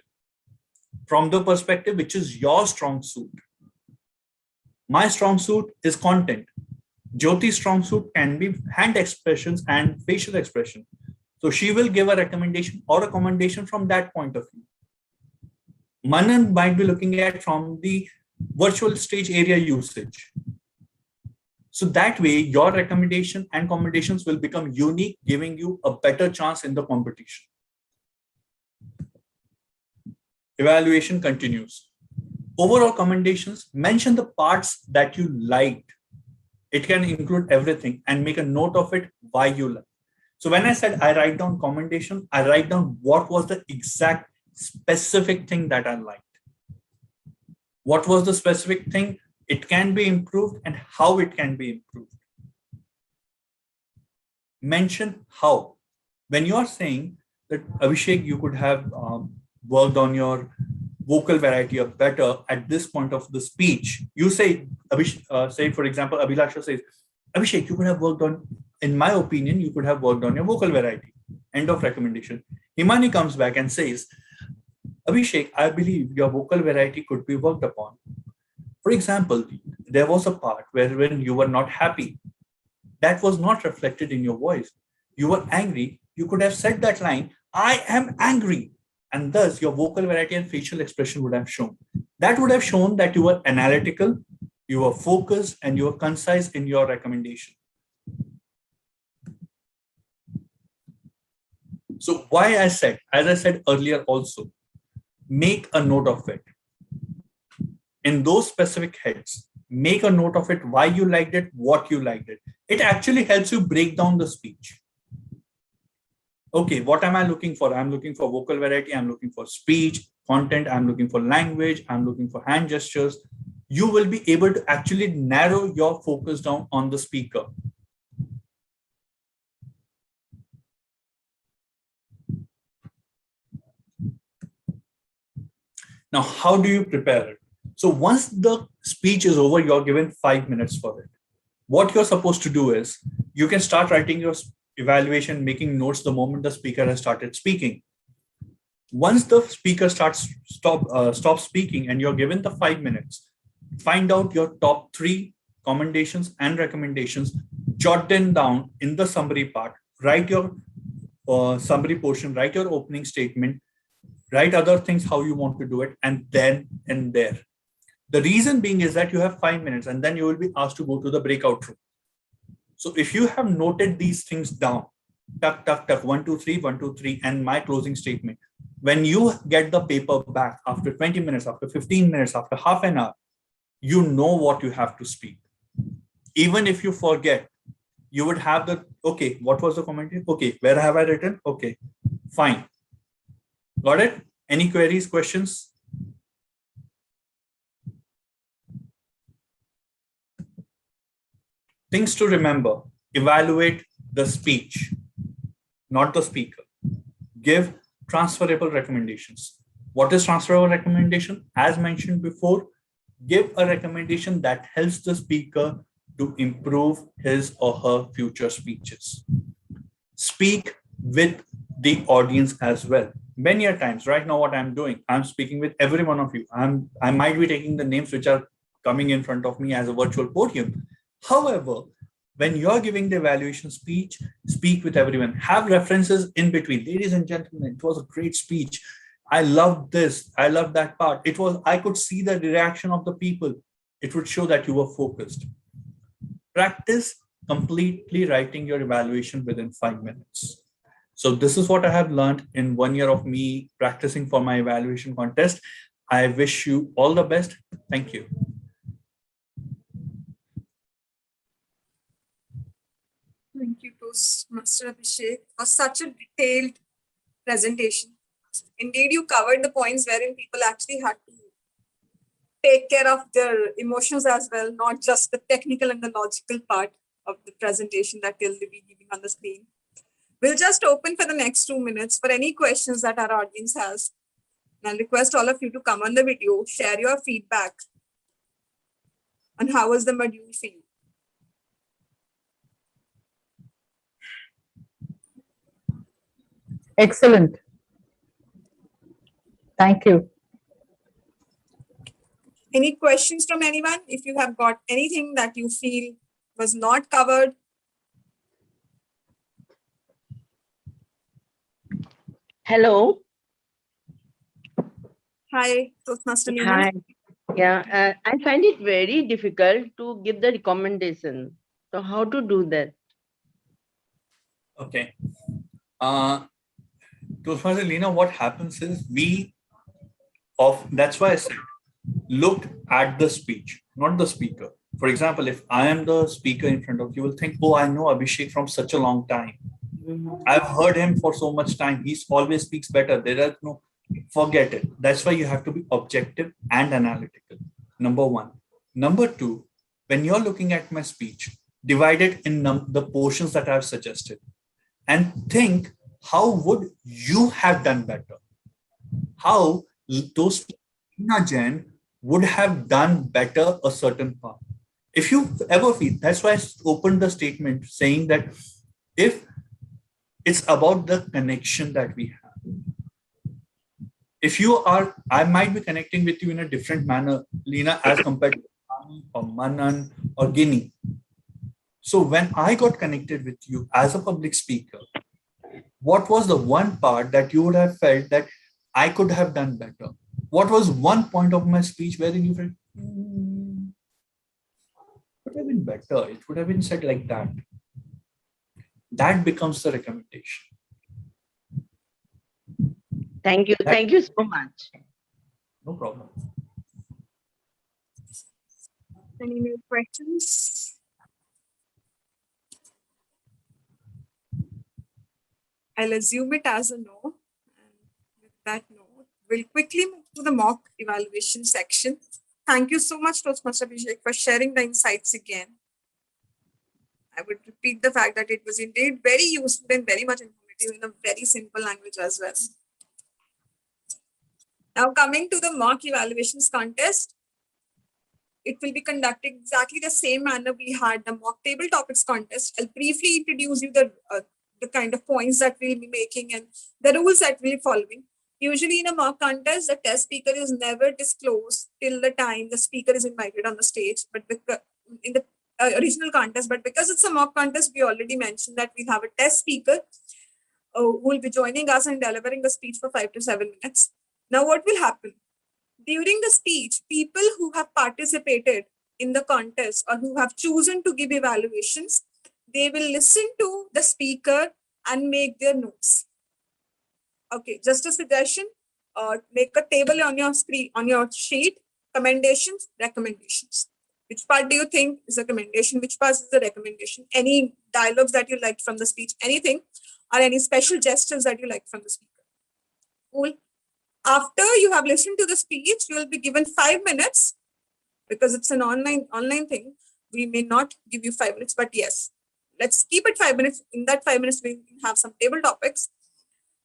from the perspective which is your strong suit. My strong suit is content. Jyoti's strong suit can be hand expressions and facial expression. So she will give a recommendation or a commendation from that point of view. Manan might be looking at from the virtual stage area usage. So that way your recommendation and commendations will become unique, giving you a better chance in the competition. Evaluation continues. Overall commendations, mention the parts that you liked. It can include everything and make a note of it, why you like. So when I said I write down commendation, I write down what was the exact specific thing that I liked. What was the specific thing? It can be improved and how it can be improved. Mention how. When you are saying that Abhishek, you could have worked on your vocal variety or better at this point of the speech, you say, say for example, Abhilasha says, Abhishek, you could have worked on, in my opinion, you could have worked on your vocal variety. End of recommendation. Himani comes back and says, Abhishek, I believe your vocal variety could be worked upon. For example, there was a part where when you were not happy, that was not reflected in your voice. You were angry. You could have said that line, I am angry. And thus your vocal variety and facial expression would have shown. That would have shown that you were analytical, you were focused, and you were concise in your recommendation. So why I said, as I said earlier also, make a note of it. In those specific heads, make a note of it, why you liked it, what you liked it. It actually helps you break down the speech. Okay, what am I looking for? I'm looking for vocal variety. I'm looking for speech, content. I'm looking for language. I'm looking for hand gestures. You will be able to actually narrow your focus down on the speaker. Now, how do you prepare it? So once the speech is over, you're given 5 minutes for it. What you're supposed to do is you can start writing your evaluation, making notes the moment the speaker has started speaking. Once the speaker stops speaking and you're given the 5 minutes, find out your top 3 commendations and recommendations, jot them down in the summary part, write your summary portion, write your opening statement, write other things how you want to do it, and then and there. The reason being is that you have 5 minutes and then you will be asked to go to the breakout room. So if you have noted these things down, tuck, tuck, tuck, 1, 2, 3, 1, 2, 3, and my closing statement, when you get the paper back after 20 minutes, after 15 minutes, after half an hour, you know what you have to speak. Even if you forget, you would have the, okay, what was the commentary? Okay, where have I written? Okay, fine. Got it? Any queries, questions? Things to remember: evaluate the speech, not the speaker. Give transferable recommendations. What is transferable recommendation? As mentioned before, give a recommendation that helps the speaker to improve his or her future speeches. Speak with the audience as well. Many a times, right now what I'm doing, I'm speaking with every one of you. I might be taking the names which are coming in front of me as a virtual podium. However, when you're giving the evaluation speech, speak with everyone. Have references in between. Ladies and gentlemen, it was a great speech. I loved this. I loved that part. It was, I could see the reaction of the people. It would show that you were focused. Practice completely writing your evaluation within 5 minutes. So this is what I have learned in 1 year of me practicing for my evaluation contest. I wish you all the best. Thank you. Thank you, Toastmaster Abhishek, for such a detailed presentation. Indeed, you covered the points wherein people actually had to take care of their emotions as well, not just the technical and the logical part of the presentation that they'll be giving on the screen. We'll just open for the next 2 minutes for any questions that our audience has. And I'll request all of you to come on the video, share your feedback on how was the module for you. Excellent. Thank you. Any questions from anyone? If you have got anything that you feel was not covered. Hello. Hi, Toastmaster Lina. Hi. Yeah, I find it very difficult to give the recommendation. So how to do that? Okay. Toastmaster Lina, what happens is that's why I said, look at the speech, not the speaker. For example, if I am the speaker in front of you, will think, oh, I know Abhishek from such a long time. I've heard him for so much time. He always speaks better. There are no, forget it. That's why you have to be objective and analytical. Number one. Number two, when you're looking at my speech, divide it in the portions that I've suggested and think, how would you have done better? How those Jen would have done better a certain part. If you ever feel, that's why I opened the statement saying that if it's about the connection that we have. If you are, I might be connecting with you in a different manner, Lina, as compared to Ani or Manan or Guinea. So when I got connected with you as a public speaker, what was the one part that you would have felt that I could have done better? What was one point of my speech wherein you felt, it would have been better. It would have been said like that. That becomes the recommendation. Thank you. Thank you so much. No problem. Any more questions? I'll assume it as a no. And with that note, we'll quickly move to the mock evaluation section. Thank you so much, Toastmaster Abhishek, for sharing the insights again. I would repeat the fact that it was indeed very useful and very much informative in a very simple language as well. Now coming to the mock evaluations contest, it will be conducted exactly the same manner we had the mock table topics contest. I'll briefly introduce you the kind of points that we'll be making and the rules that we'll be following. Usually in a mock contest, the test speaker is never disclosed till the time the speaker is invited on the stage. But in the original contest, but because it's a mock contest, we already mentioned that we'll have a test speaker who will be joining us and delivering the speech for 5 to 7 minutes. Now, what will happen? During the speech, people who have participated in the contest or who have chosen to give evaluations, they will listen to the speaker and make their notes. Okay, just a suggestion, make a table on your screen, on your sheet, commendations, recommendations. Which part do you think is a recommendation? Which part is the recommendation? Any dialogues that you liked from the speech, anything, or any special gestures that you liked from the speaker? Cool. After you have listened to the speech, you will be given 5 minutes because it's an online thing. We may not give you 5 minutes, but yes, let's keep it 5 minutes. In that 5 minutes, we have some table topics.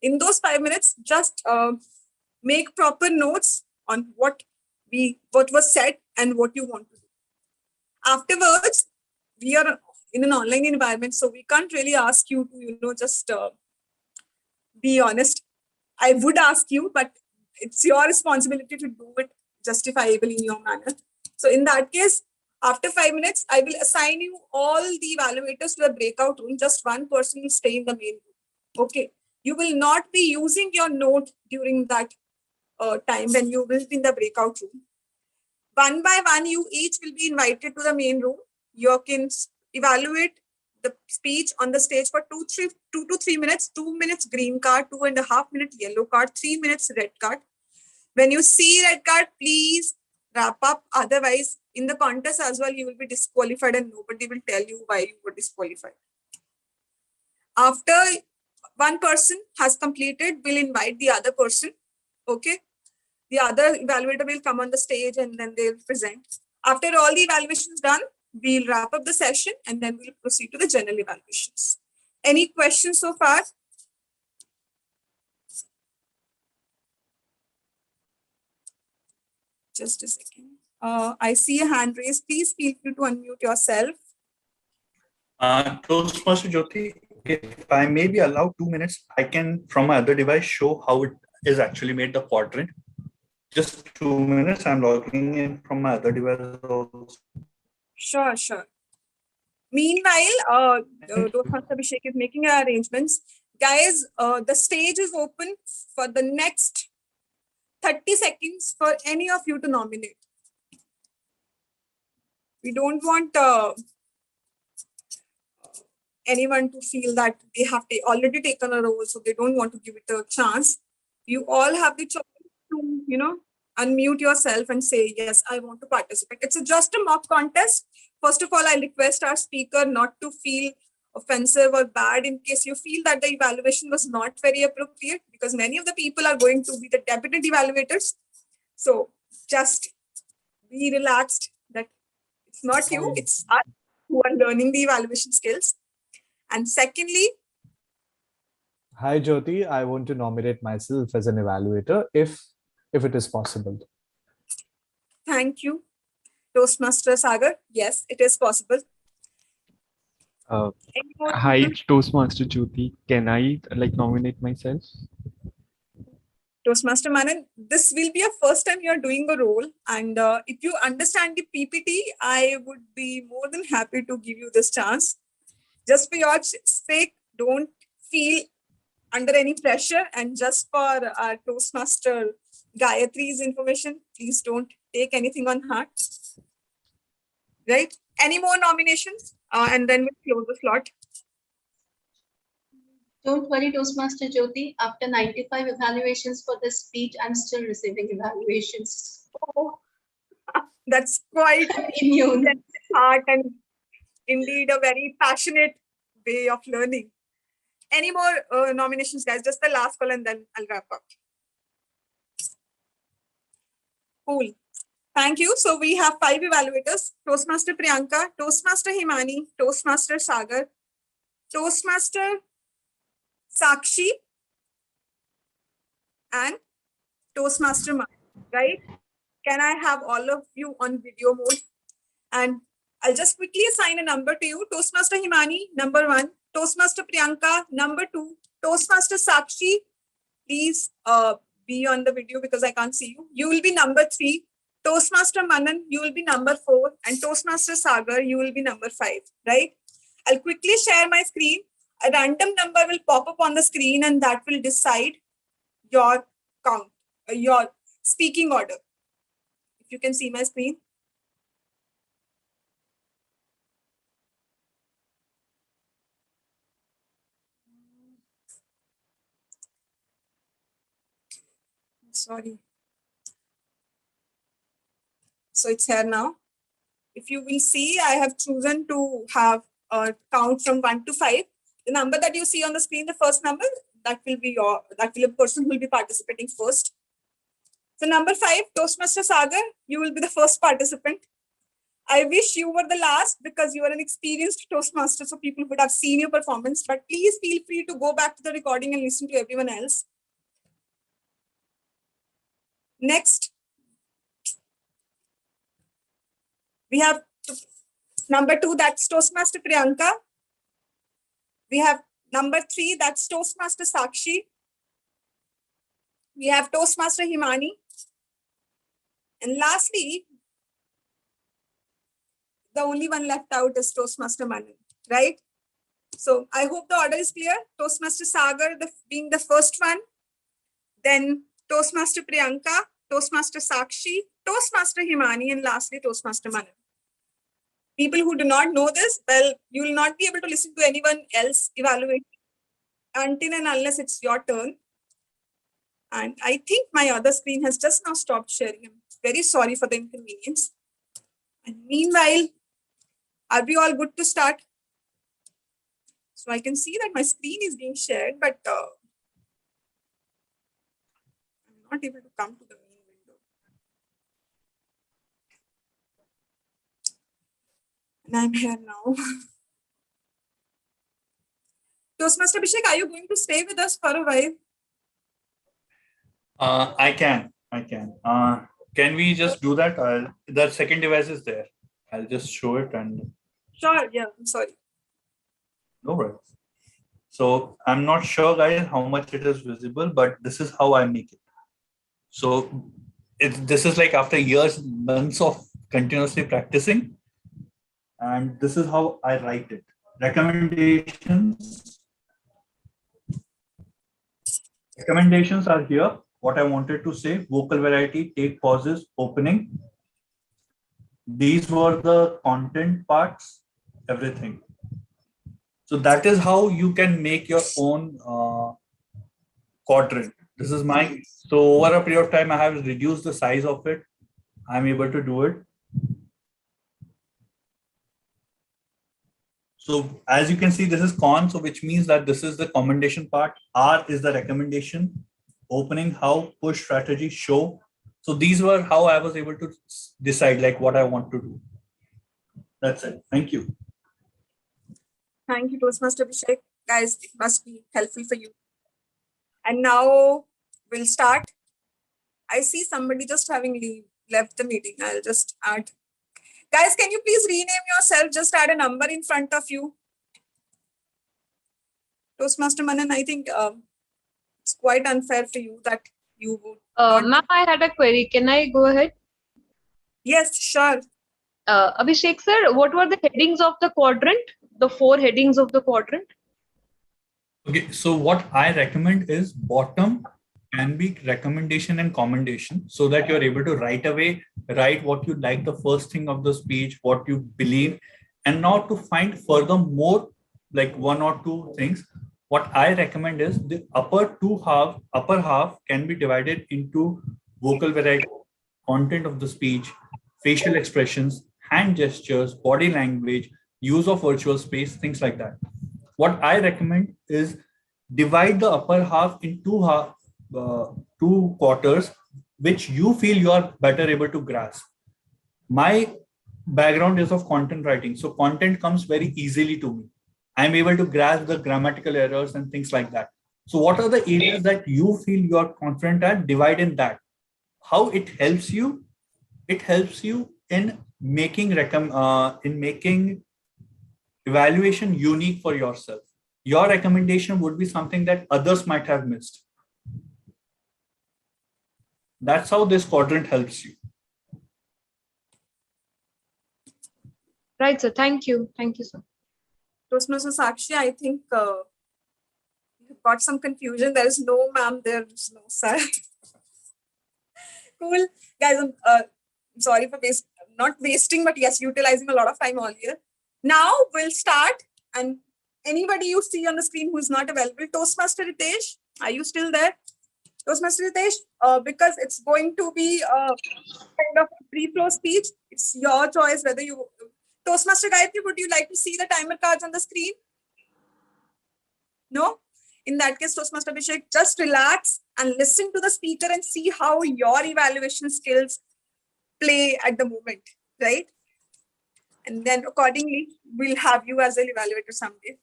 In those 5 minutes, just make proper notes on what was said and what you want to do. Afterwards, we are in an online environment, so we can't really ask you to, just be honest. I would ask you, but it's your responsibility to do it justifiably in your manner. So in that case, after 5 minutes, I will assign you all the evaluators to a breakout room. Just one person will stay in the main room. Okay. You will not be using your note during that time when you will be in the breakout room. One by one, you each will be invited to the main room. You can evaluate the speech on the stage for 2 to 3 minutes, 2 minutes green card, 2.5 minute yellow card, 3 minutes red card. When you see red card, please wrap up. Otherwise, in the contest as well, you will be disqualified and nobody will tell you why you were disqualified. After one person has completed, we'll invite the other person. Okay. The other evaluator will come on the stage and then they'll present. After all the evaluations done, we'll wrap up the session and then we'll proceed to the general evaluations. Any questions so far? Just a second. I see a hand raised. Please feel free to unmute yourself. Toastmaster Jyoti, if I may be allowed 2 minutes, I can from my other device show how it is actually made the quadrant. Just 2 minutes, I'm logging in from my other device also. Sure. Meanwhile, Toastmaster Abhishek is making arrangements. Guys, the stage is open for the next 30 seconds for any of you to nominate. We don't want anyone to feel that they have already taken a role, so they don't want to give it a chance. You all have the choice to, unmute yourself and say, yes, I want to participate. It's just a mock contest. First of all, I request our speaker not to feel offensive or bad in case you feel that the evaluation was not very appropriate, because many of the people are going to be the deputy evaluators. So just be relaxed that it's not you, it's us who are learning the evaluation skills. And secondly, hi Jyoti, I want to nominate myself as an evaluator if it is possible. Thank you, Toastmaster Sagar. Yes, it is possible. Hi, Toastmaster Jyoti. Can I nominate myself? Toastmaster Manan, this will be a first time you're doing a role. And if you understand the PPT, I would be more than happy to give you this chance. Just for your sake, don't feel under any pressure. And just for our Toastmaster Gayatri's information, please don't take anything on heart. Right? Any more nominations? And then we'll close the slot. Don't worry, Toastmaster Jyoti. After 95 evaluations for this speech, I'm still receiving evaluations. Oh, that's quite immune. Heart and indeed a very passionate way of learning. Any more nominations, guys? Just the last call and then I'll wrap up. Cool. Thank you. So we have 5 evaluators: Toastmaster Priyanka, Toastmaster Himani, Toastmaster Sagar, Toastmaster Sakshi, and Toastmaster Mani, right? Can I have all of you on video mode? And I'll just quickly assign a number to you. Toastmaster Himani, number 1. Toastmaster Priyanka, number 2. Toastmaster Sakshi, please be on the video because I can't see you. You will be number 3. Toastmaster Manan, you will be number 4. And Toastmaster Sagar, you will be number 5, right? I'll quickly share my screen. A random number will pop up on the screen and that will decide your count, your speaking order. If you can see my screen. Sorry. So it's here now. If you will see, I have chosen to have a count from 1 to 5. The number that you see on the screen, the first number, that will be a person who will be participating first. So number 5, Toastmaster Sagar, you will be the first participant. I wish you were the last because you are an experienced Toastmaster, so people would have seen your performance, but please feel free to go back to the recording and listen to everyone else. Next, we have number 2, that's Toastmaster Priyanka. We have number 3, that's Toastmaster Sakshi. We have Toastmaster Himani. And lastly, the only one left out is Toastmaster Manan, right? So I hope the order is clear. Toastmaster Sagar being the first one, then Toastmaster Priyanka, Toastmaster Sakshi, Toastmaster Himani, and lastly Toastmaster Manan. People who do not know this, well, you will not be able to listen to anyone else evaluate until and unless it's your turn. And I think my other screen has just now stopped sharing. I'm very sorry for the inconvenience. And meanwhile, are we all good to start? So I can see that my screen is being shared, but I'm not able to come to the main window. And I'm here now. Toastmaster Abhishek, are you going to stay with us for a while? I can. Can we just do that? The second device is there. I'll just show it and. Sure, yeah, I'm sorry. No worries. So I'm not sure, guys, how much it is visible, but this is how I make it. So this is like after years, months of continuously practicing. And this is how I write it. Recommendations. Recommendations are here. What I wanted to say, vocal variety, take pauses, opening. These were the content parts, everything. So that is how you can make your own quadrant. This is my, so over a period of time, I have reduced the size of it. I'm able to do it. So as you can see, this is con, so which means that this is the commendation part. R is the recommendation. Opening, how, push, strategy, show. So these were how I was able to decide like what I want to do. That's it. Thank you. Thank you, Toastmaster Abhishek. Guys, it must be helpful for you. And now we'll start. I see somebody just having left the meeting. I'll just add. Guys, can you please rename yourself? Just add a number in front of you. Toastmaster Manan, I think it's quite unfair for you that you would. Ma'am, I had a query. Can I go ahead? Yes, sure. Abhishek sir, what were the headings of the quadrant? The 4 headings of the quadrant? Okay, so what I recommend is bottom can be recommendation and commendation so that you're able to right away write what you like, the first thing of the speech, what you believe, and now to find further more like 1 or 2 things. What I recommend is the upper half can be divided into vocal variety, content of the speech, facial expressions, hand gestures, body language, use of virtual space, things like that. What I recommend is divide the upper half in 2 quarters, which you feel you are better able to grasp. My background is of content writing, so content comes very easily to me. I'm able to grasp the grammatical errors and things like that. So what are the areas that you feel you are confident at? Divide in that. how it helps you? It helps you in making evaluation unique for yourself. Your recommendation would be something that others might have missed. That's how this quadrant helps you. Right, sir. Thank you. Thank you, sir. Toastmaster Sakshi, I think you've got some confusion. There is no ma'am, there is no sir. Cool. Guys, I'm sorry for not wasting, but yes, utilizing a lot of time all here. Now we'll start, and anybody you see on the screen who is not available, Toastmaster Ritesh, are you still there? Toastmaster Ritesh, because it's going to be a kind of free-flow speech. It's your choice whether you... Toastmaster Gayatri, would you like to see the timer cards on the screen? No? In that case, Toastmaster Abhishek, just relax and listen to the speaker and see how your evaluation skills play at the moment, right? And then accordingly, we'll have you as an evaluator someday.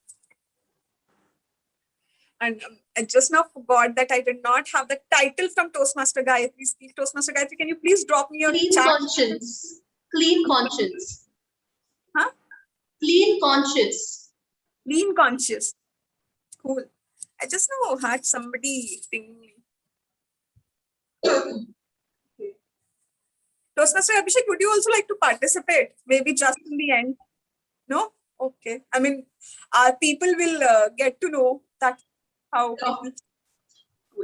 And I just now forgot that I did not have the title from Toastmaster Gayatri speech. Toastmaster Gayatri, can you please drop me your Clean chat? conscience. Clean conscience. Huh? Clean conscience. Clean conscious. Cool. I just now had somebody ping me. Toastmaster Abhishek, would you also like to participate? Maybe just in the end? No? Okay. I mean, our people will get to know that how people...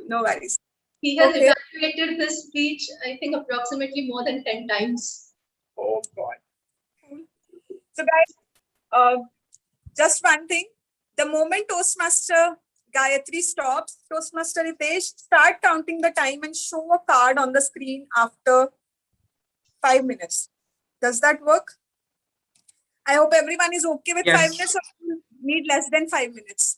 No worries. He has Okay. evaluated this speech, I think, approximately more than 10 times. Oh, God. So, guys, just one thing. The moment Toastmaster Gayatri stops, Toastmaster Ritesh, start counting the time and show a card on the screen after 5 minutes. Does that work? I hope everyone is okay with 5 minutes, or you need less than 5 minutes.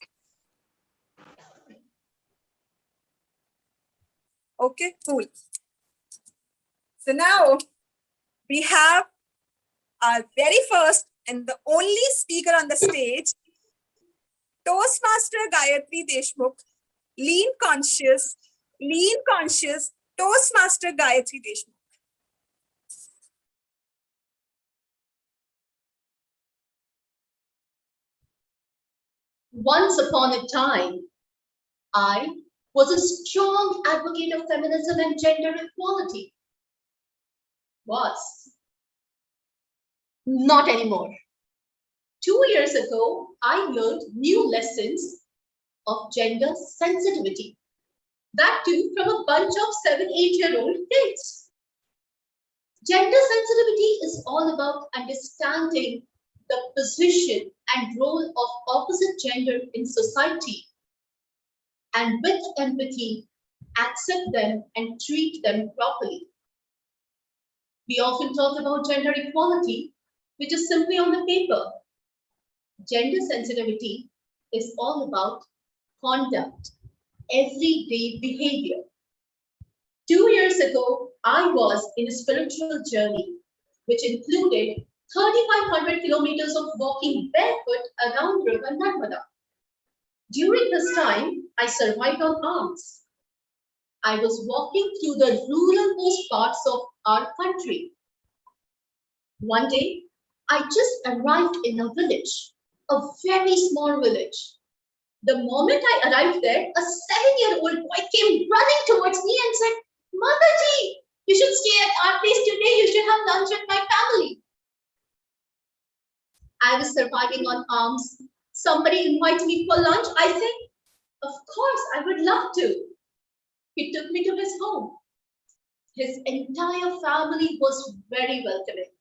Okay, cool. So now we have our very first and the only speaker on the stage, Toastmaster Gayatri Deshmukh, lean conscious, Toastmaster Gayatri Deshmukh. Once upon a time, I was a strong advocate of feminism and gender equality. Was. Not anymore. 2 years ago, I learned new lessons of gender sensitivity. That too from a bunch of 7, 8-year-old kids. Gender sensitivity is all about understanding the position and role of opposite gender in society, and with empathy, accept them and treat them properly. We often talk about gender equality, which is simply on the paper. Gender sensitivity is all about conduct, everyday behavior. 2 years ago, I was in a spiritual journey, which included 3,500 kilometers of walking barefoot around River Narmada. During this time, I survived on alms. I was walking through the rural-most parts of our country. One day, I just arrived in a village, a very small village. The moment I arrived there, a 7-year-old boy came running towards me and said, "Mataji, you should stay at our place today. You should have lunch with my family." I was surviving on alms. Somebody invited me for lunch. I said, "Of course, I would love to." He took me to his home. His entire family was very welcoming.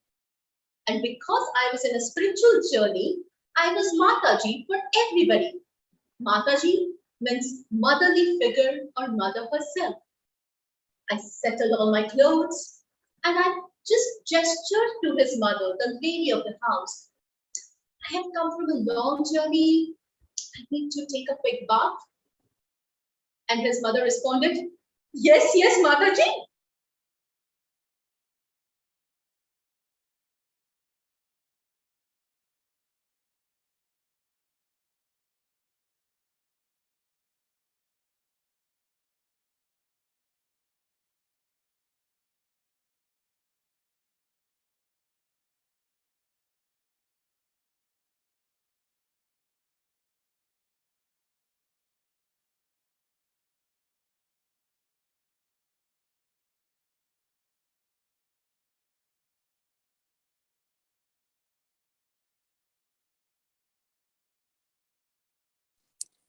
And because I was in a spiritual journey, I was Mataji for everybody. Mataji means motherly figure or mother herself. I settled all my clothes and I just gestured to his mother, the lady of the house. "I have come from a long journey. I need to take a quick bath." And his mother responded, "Yes, yes, Mataji."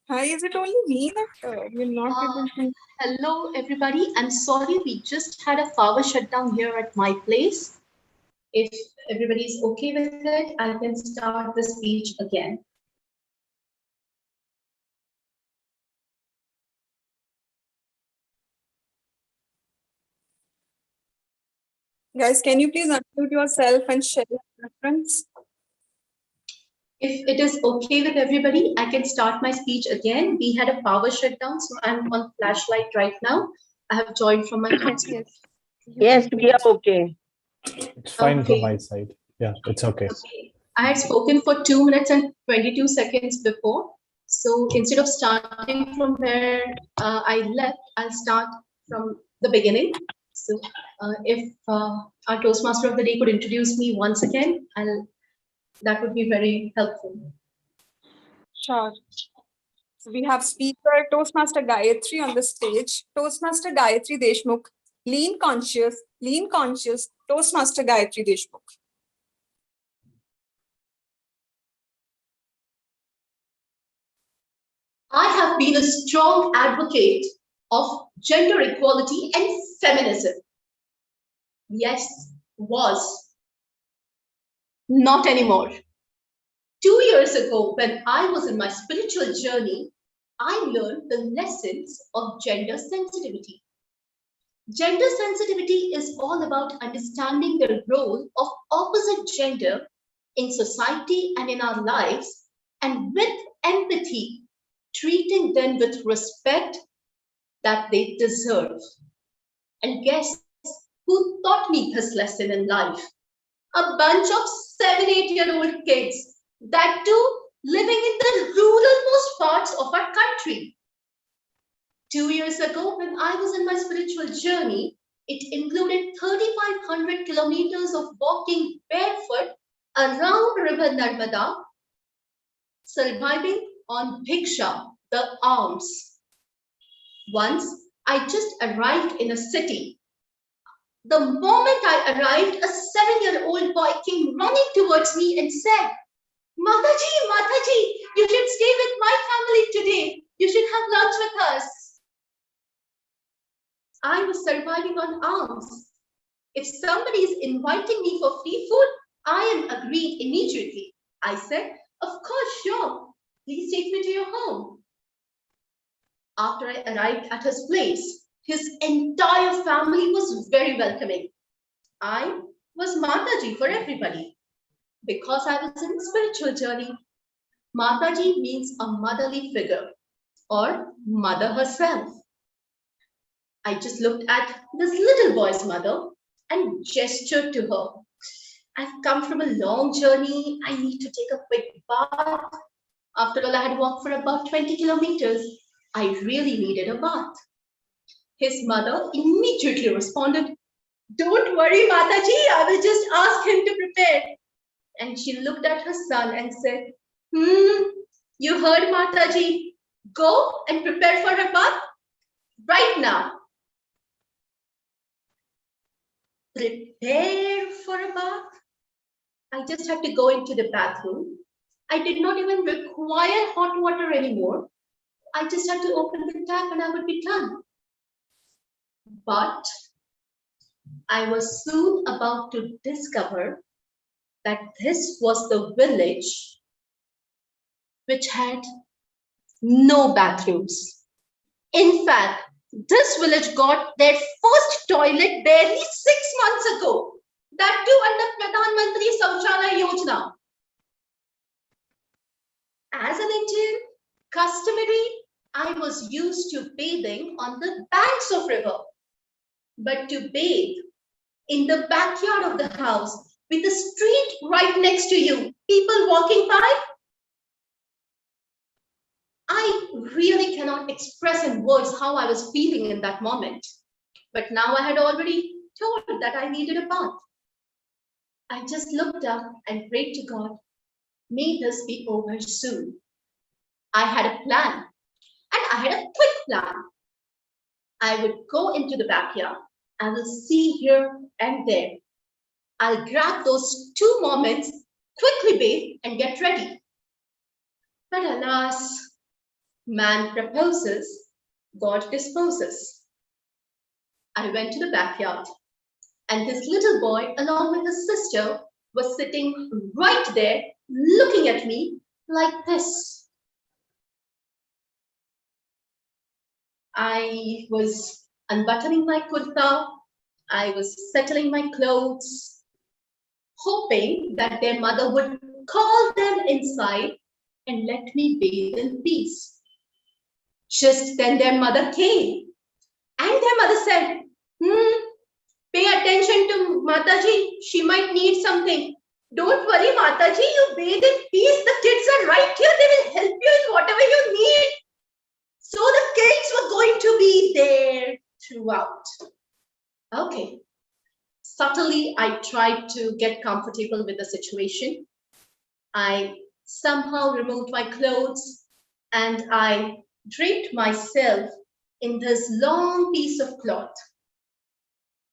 Hi, is it only me that we're not able to? Hello, everybody. I'm sorry, we just had a power shutdown here at my place. If everybody's okay with it, I can start the speech again. Guys, can you please unmute yourself and share your preference? If it is okay with everybody, I can start my speech again. We had a power shutdown, so I'm on flashlight right now. I have joined from my home. Yes, we are okay. It's fine from my Okay. side. Yeah, it's okay. Okay. I had spoken for 2 minutes and 22 seconds before. So instead of starting from where I left, I'll start from the beginning. So if our Toastmaster of the day could introduce me once again, that would be very helpful. Sure. So we have speaker Toastmaster Gayatri on the stage. Toastmaster Gayatri Deshmukh, lean conscious, Toastmaster Gayatri Deshmukh. I have been a strong advocate of gender equality and feminism. Yes, was. Not anymore. 2 years ago, when I was in my spiritual journey, I learned the lessons of gender sensitivity. Gender sensitivity is all about understanding the role of opposite gender in society and in our lives, and with empathy, treating them with respect that they deserve. And guess who taught me this lesson in life? A bunch of 7, 8-year-old kids, that too living in the ruralmost parts of our country. 2 years ago, when I was in my spiritual journey, it included 3,500 kilometers of walking barefoot around River Narmada, surviving on bhiksha, the alms. Once, I just arrived in a city. The moment I arrived, a 7-year-old boy came running towards me and said, Mataji, you should stay with my family today. You should have lunch with us. I was surviving on alms. If somebody is inviting me for free food, I am agreed immediately. I said, of course, sure. Please take me to your home. After I arrived at his place, his entire family was very welcoming. I was Mataji for everybody. Because I was in a spiritual journey, Mataji means a motherly figure or mother herself. I just looked at this little boy's mother and gestured to her. I've come from a long journey. I need to take a quick bath. After all, I had walked for about 20 kilometers. I really needed a bath. His mother immediately responded, don't worry, Mataji, I will just ask him to prepare. And she looked at her son and said, you heard Mataji. Go and prepare for her bath right now. Prepare for a bath? I just had to go into the bathroom. I did not even require hot water anymore. I just had to open the tap and I would be done. But I was soon about to discover that this was the village which had no bathrooms. In fact, this village got their first toilet barely 6 months ago. That too under Pradhan Mantri Saujala Yojana. As an Indian, customary, I was used to bathing on the banks of river. But to bathe in the backyard of the house with the street right next to you, people walking by, I really cannot express in words how I was feeling in that moment. But now I had already told that I needed a bath. I just looked up and prayed to God, may this be over soon. I had a plan, and I had a quick plan. I would go into the backyard. I will see here and there. I'll grab those 2 moments, quickly bathe, and get ready. But alas, Man proposes, God disposes. I went to the backyard, and this little boy, along with his sister, was sitting right there looking at me like this. I was unbuttoning my kurta, I was settling my clothes, hoping that their mother would call them inside and let me bathe in peace. Just then their mother came, and their mother said, pay attention to Mataji, she might need something. Don't worry, Mataji, you bathe in peace. The kids are right here. They will help you in whatever you need. So the kids were going to be there throughout. Okay. Subtly, I tried to get comfortable with the situation. I somehow removed my clothes and I draped myself in this long piece of cloth.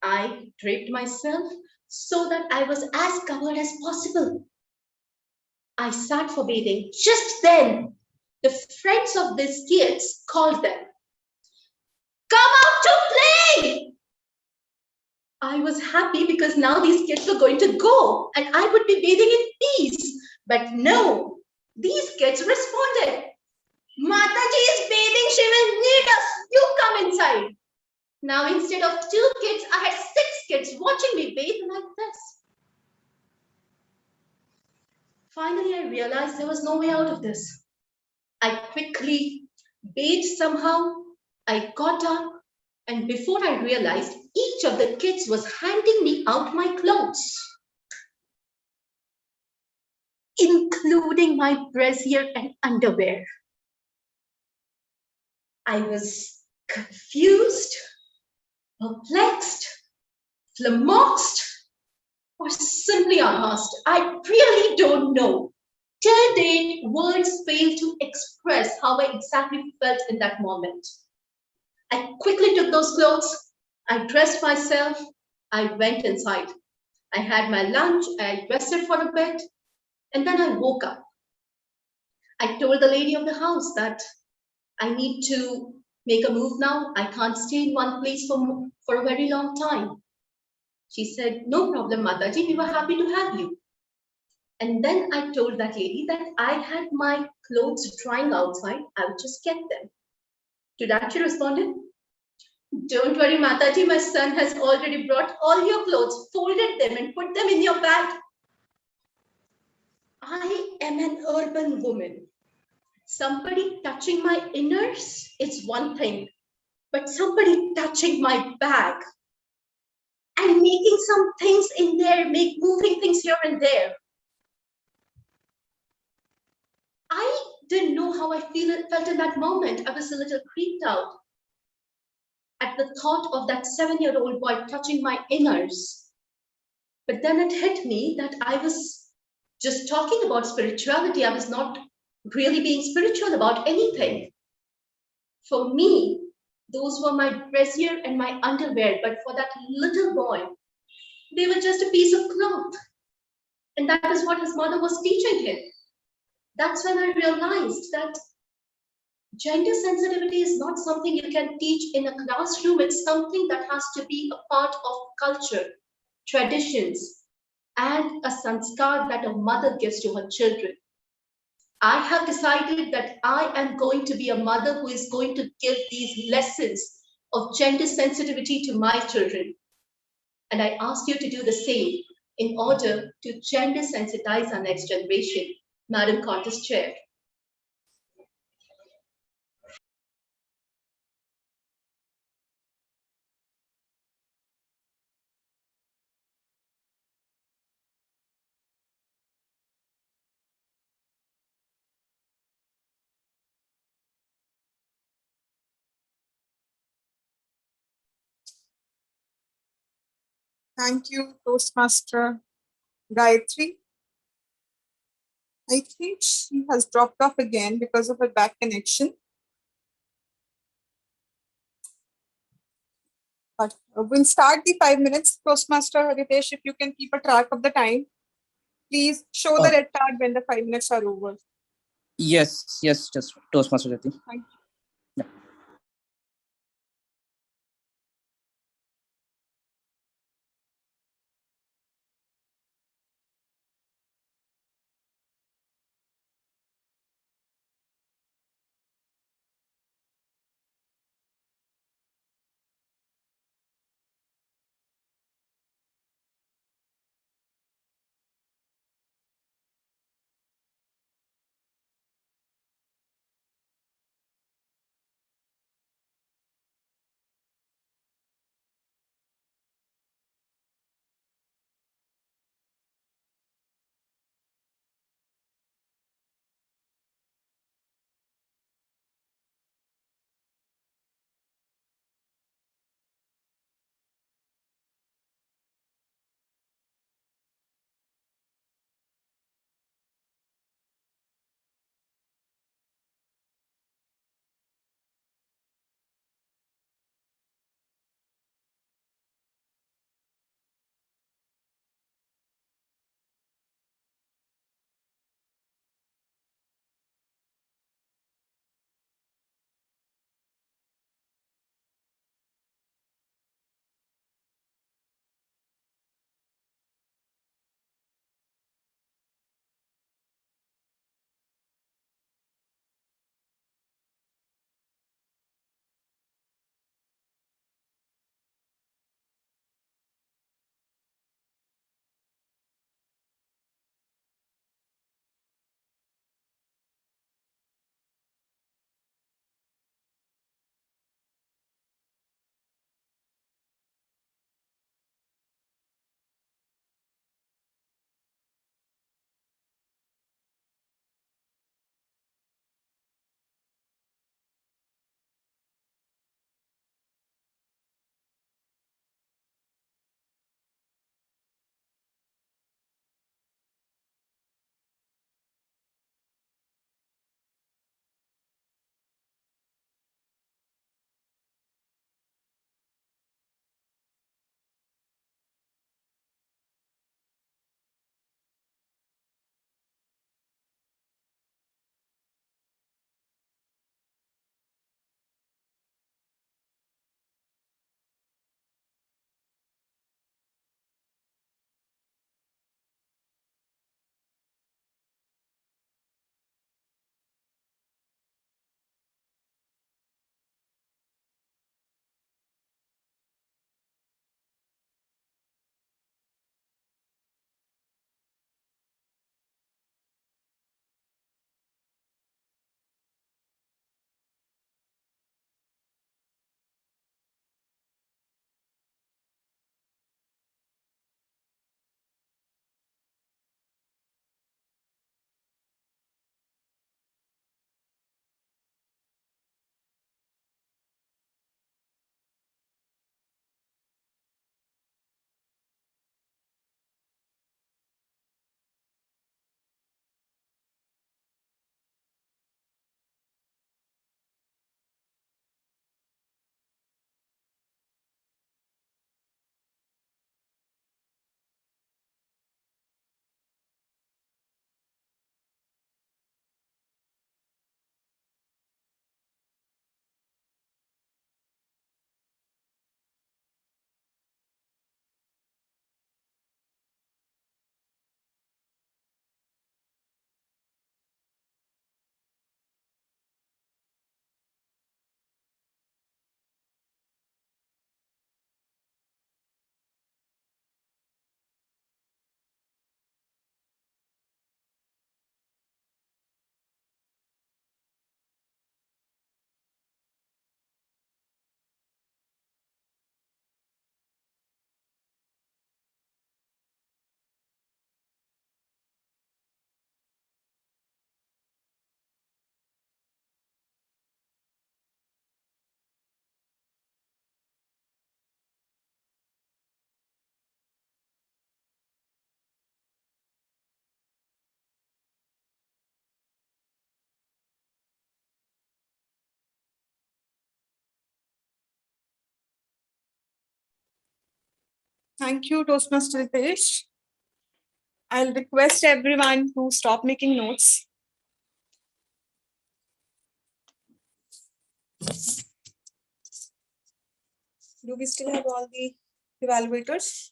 I draped myself so that I was as covered as possible. I sat for bathing. Just then, the friends of these kids called them. Come out to play! I was happy because now these kids were going to go and I would be bathing in peace. But no, these kids responded. Mataji is bathing, she will need us. You come inside. Now, instead of 2 kids, I had 6 kids watching me bathe like this. Finally, I realized there was no way out of this. I quickly bathed somehow. I got up, and before I realized, each of the kids was handing me out my clothes, including my brassiere and underwear. I was confused, perplexed, flummoxed, or simply unasked. I really don't know. Till date, words fail to express how I exactly felt in that moment. I quickly took those clothes, I dressed myself, I went inside. I had my lunch, I rested for a bit, and then I woke up. I told the lady of the house that I need to make a move now. I can't stay in one place for a very long time. She said, no problem, Mataji, we were happy to have you. And then I told that lady that I had my clothes drying outside, I would just get them. To that she responded, don't worry, Mataji, my son has already brought all your clothes, folded them and put them in your bag. I am an urban woman. Somebody touching my inners is one thing, but somebody touching my bag and making some things in there, moving things here and there. I didn't know how I felt in that moment. I was a little creeped out at the thought of that 7-year-old boy touching my inners. But then it hit me that I was just talking about spirituality. I was not really being spiritual about anything. For me, those were my brassiere and my underwear, but for that little boy, they were just a piece of cloth. And that is what his mother was teaching him. That's when I realized that gender sensitivity is not something you can teach in a classroom. It's something that has to be a part of culture, traditions, and a sanskar that a mother gives to her children. I have decided that I am going to be a mother who is going to give these lessons of gender sensitivity to my children. And I ask you to do the same in order to gender sensitize our next generation. Madam Contest Chair. Thank you, Toastmaster Gayatri. I think she has dropped off again because of a bad connection. But we'll start the 5 minutes. Toastmaster Ritesh, if you can keep a track of the time, please show the red tag when the 5 minutes are over. Yes, just Toastmaster Jyoti. Thank you. Yeah. Thank you, Toastmaster Ritesh. I'll request everyone to stop making notes. Do we still have all the evaluators?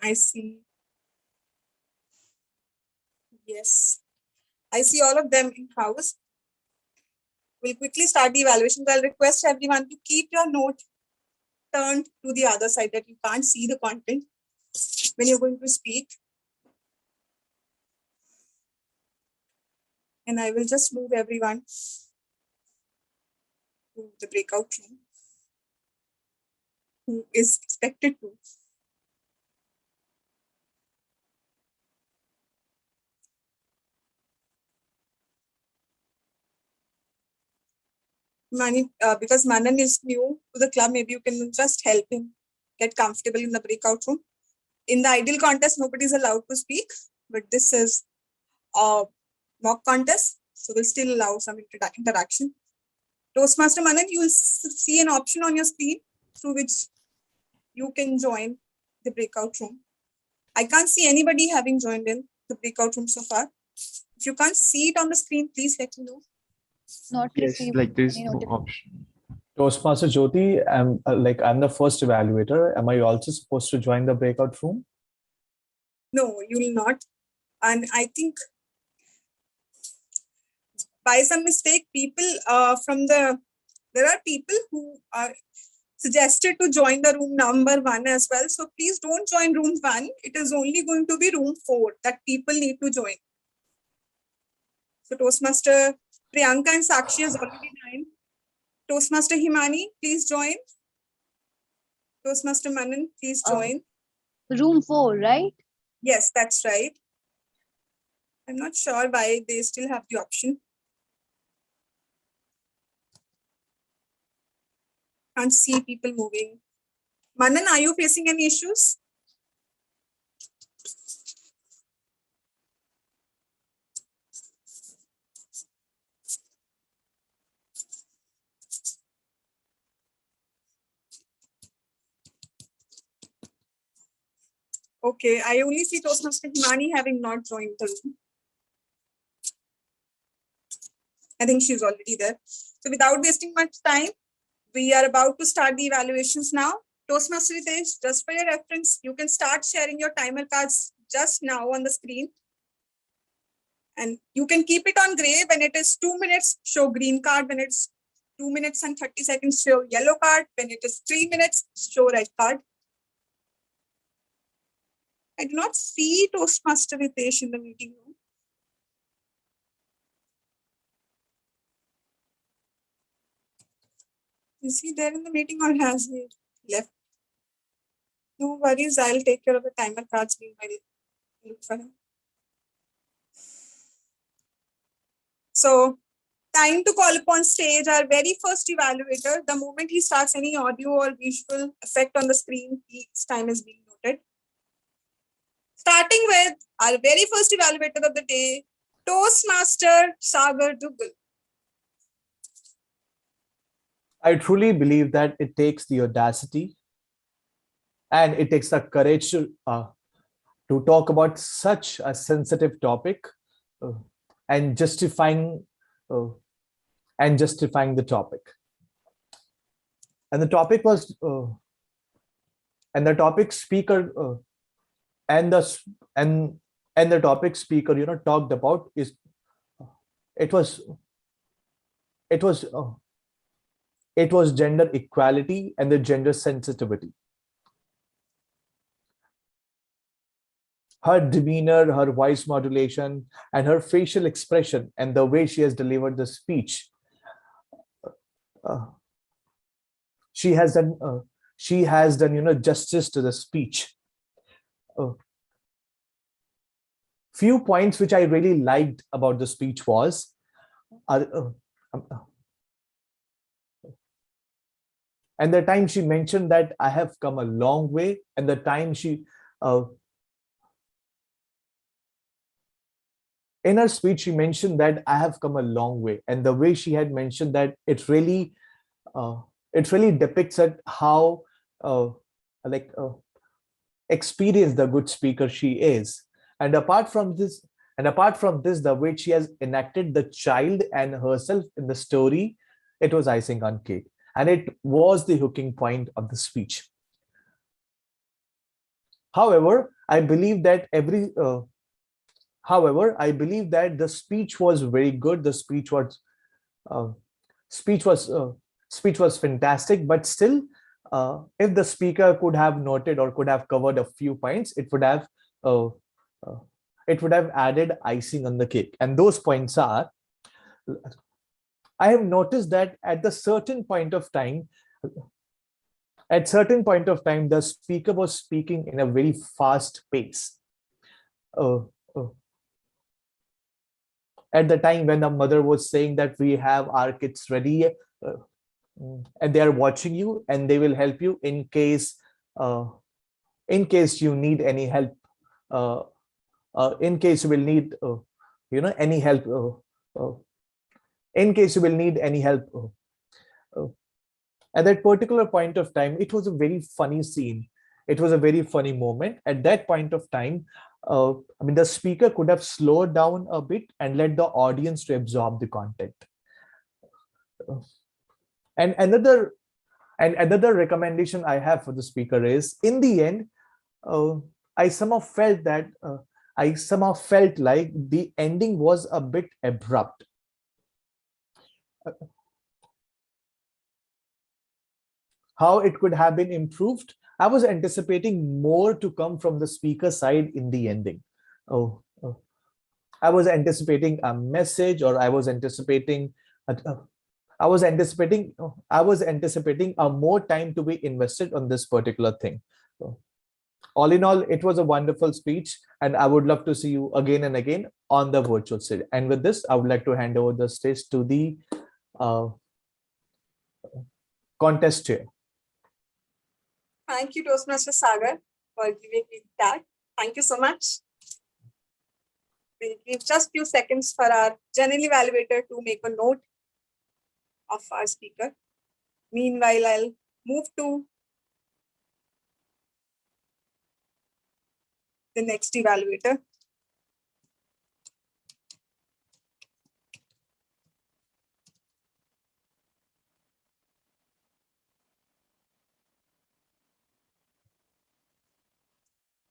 I see. Yes. I see all of them in house. We'll quickly start the evaluations. I'll request everyone to keep your note turned to the other side that you can't see the content when you're going to speak. And I will just move everyone to the breakout room who is expected to. Mani, because Manan is new to the club, maybe you can just help him get comfortable in the breakout room. In the ideal contest, nobody is allowed to speak, but this is a mock contest, so we'll still allow some interaction. Toastmaster Manan, you will see an option on your screen through which you can join the breakout room. I can't see anybody having joined in the breakout room so far. If you can't see it on the screen, please let me know. Not Yes, received like there's any no notification. option. Toastmaster Jyoti, I'm the first evaluator. Am I also supposed to join the breakout room? No, you will not. And I think by some mistake, people there are people who are suggested to join the room number 1 as well. So please don't join room 1. It is only going to be room 4 that people need to join. So Toastmaster Priyanka and Sakshi has already joined. Toastmaster Himani, please join. Toastmaster Manan, please join. Room 4, right? Yes, that's right. I'm not sure why they still have the option. Can't see people moving. Manan, are you facing any issues? Okay, I only see Toastmaster Himani having not joined the room. I think she's already there. So without wasting much time, we are about to start the evaluations now. Toastmaster Ritesh, just for your reference, you can start sharing your timer cards just now on the screen. And you can keep it on gray. When it is 2 minutes, show green card. When it's 2 minutes and 30 seconds, show yellow card. When it is 3 minutes, show red card. I do not see Toastmaster Ritesh in the meeting room. Is he there in the meeting or has he left? No worries, I'll take care of the timer cards meanwhile. Look for him. So, time to call upon stage our very first evaluator. The moment he starts any audio or visual effect on the screen, his time is being noted. Starting with our very first evaluator of the day, Toastmaster Sagar Dugal. I truly believe that it takes the audacity and it takes the courage to talk about such a sensitive topic and justifying the topic. And the topic was and the topic speaker and the topic speaker talked about is it was gender equality and the gender sensitivity. Her demeanor, her voice modulation, and her facial expression, and the way she has delivered the speech, she has done justice to the speech. Few points which I really liked about the speech was and the time she mentioned that I have come a long way, and the time she in her speech she mentioned that I have come a long way, and the way she had mentioned that it really depicts at how experienced the good speaker she is. And apart from this, And apart from this, the way she has enacted the child and herself in the story, it was icing on cake. And it was the hooking point of the speech. However, I believe that the speech was very good. The uh, speech was uh, speech was fantastic, but still, if the speaker could have noted or could have covered a few points, uh, uh, it would have added icing on the cake. And those points are: I have noticed that at certain point of time, the speaker was speaking in a very fast pace. Uh, uh, at the time when the mother was saying that we have our kids ready, and they are watching you and they will help you uh, in case you need any help, uh, in case you will need any help, in case you will need any help. Uh, at that particular point of time, it was a very funny scene. It was a very funny moment. At that point of time, I mean, the speaker could have slowed down a bit and let the audience to absorb the content. And another recommendation I have for the speaker is, in the end, uh, I somehow felt that I somehow felt like the ending was a bit abrupt. How it could have been improved? I was anticipating more to come from the speaker side in the ending. Oh, I was anticipating a message, or I was anticipating a more time to be invested on this particular thing. So, all in all, it was a wonderful speech, and I would love to see you again and again on the virtual stage. And with this, I would like to hand over the stage to the uh, contest chair. Thank you, Toastmaster Sagar, for giving me that. Thank you so much. We'll give just few seconds for our general evaluator to make a note of our speaker. Meanwhile, I'll move to the next evaluator.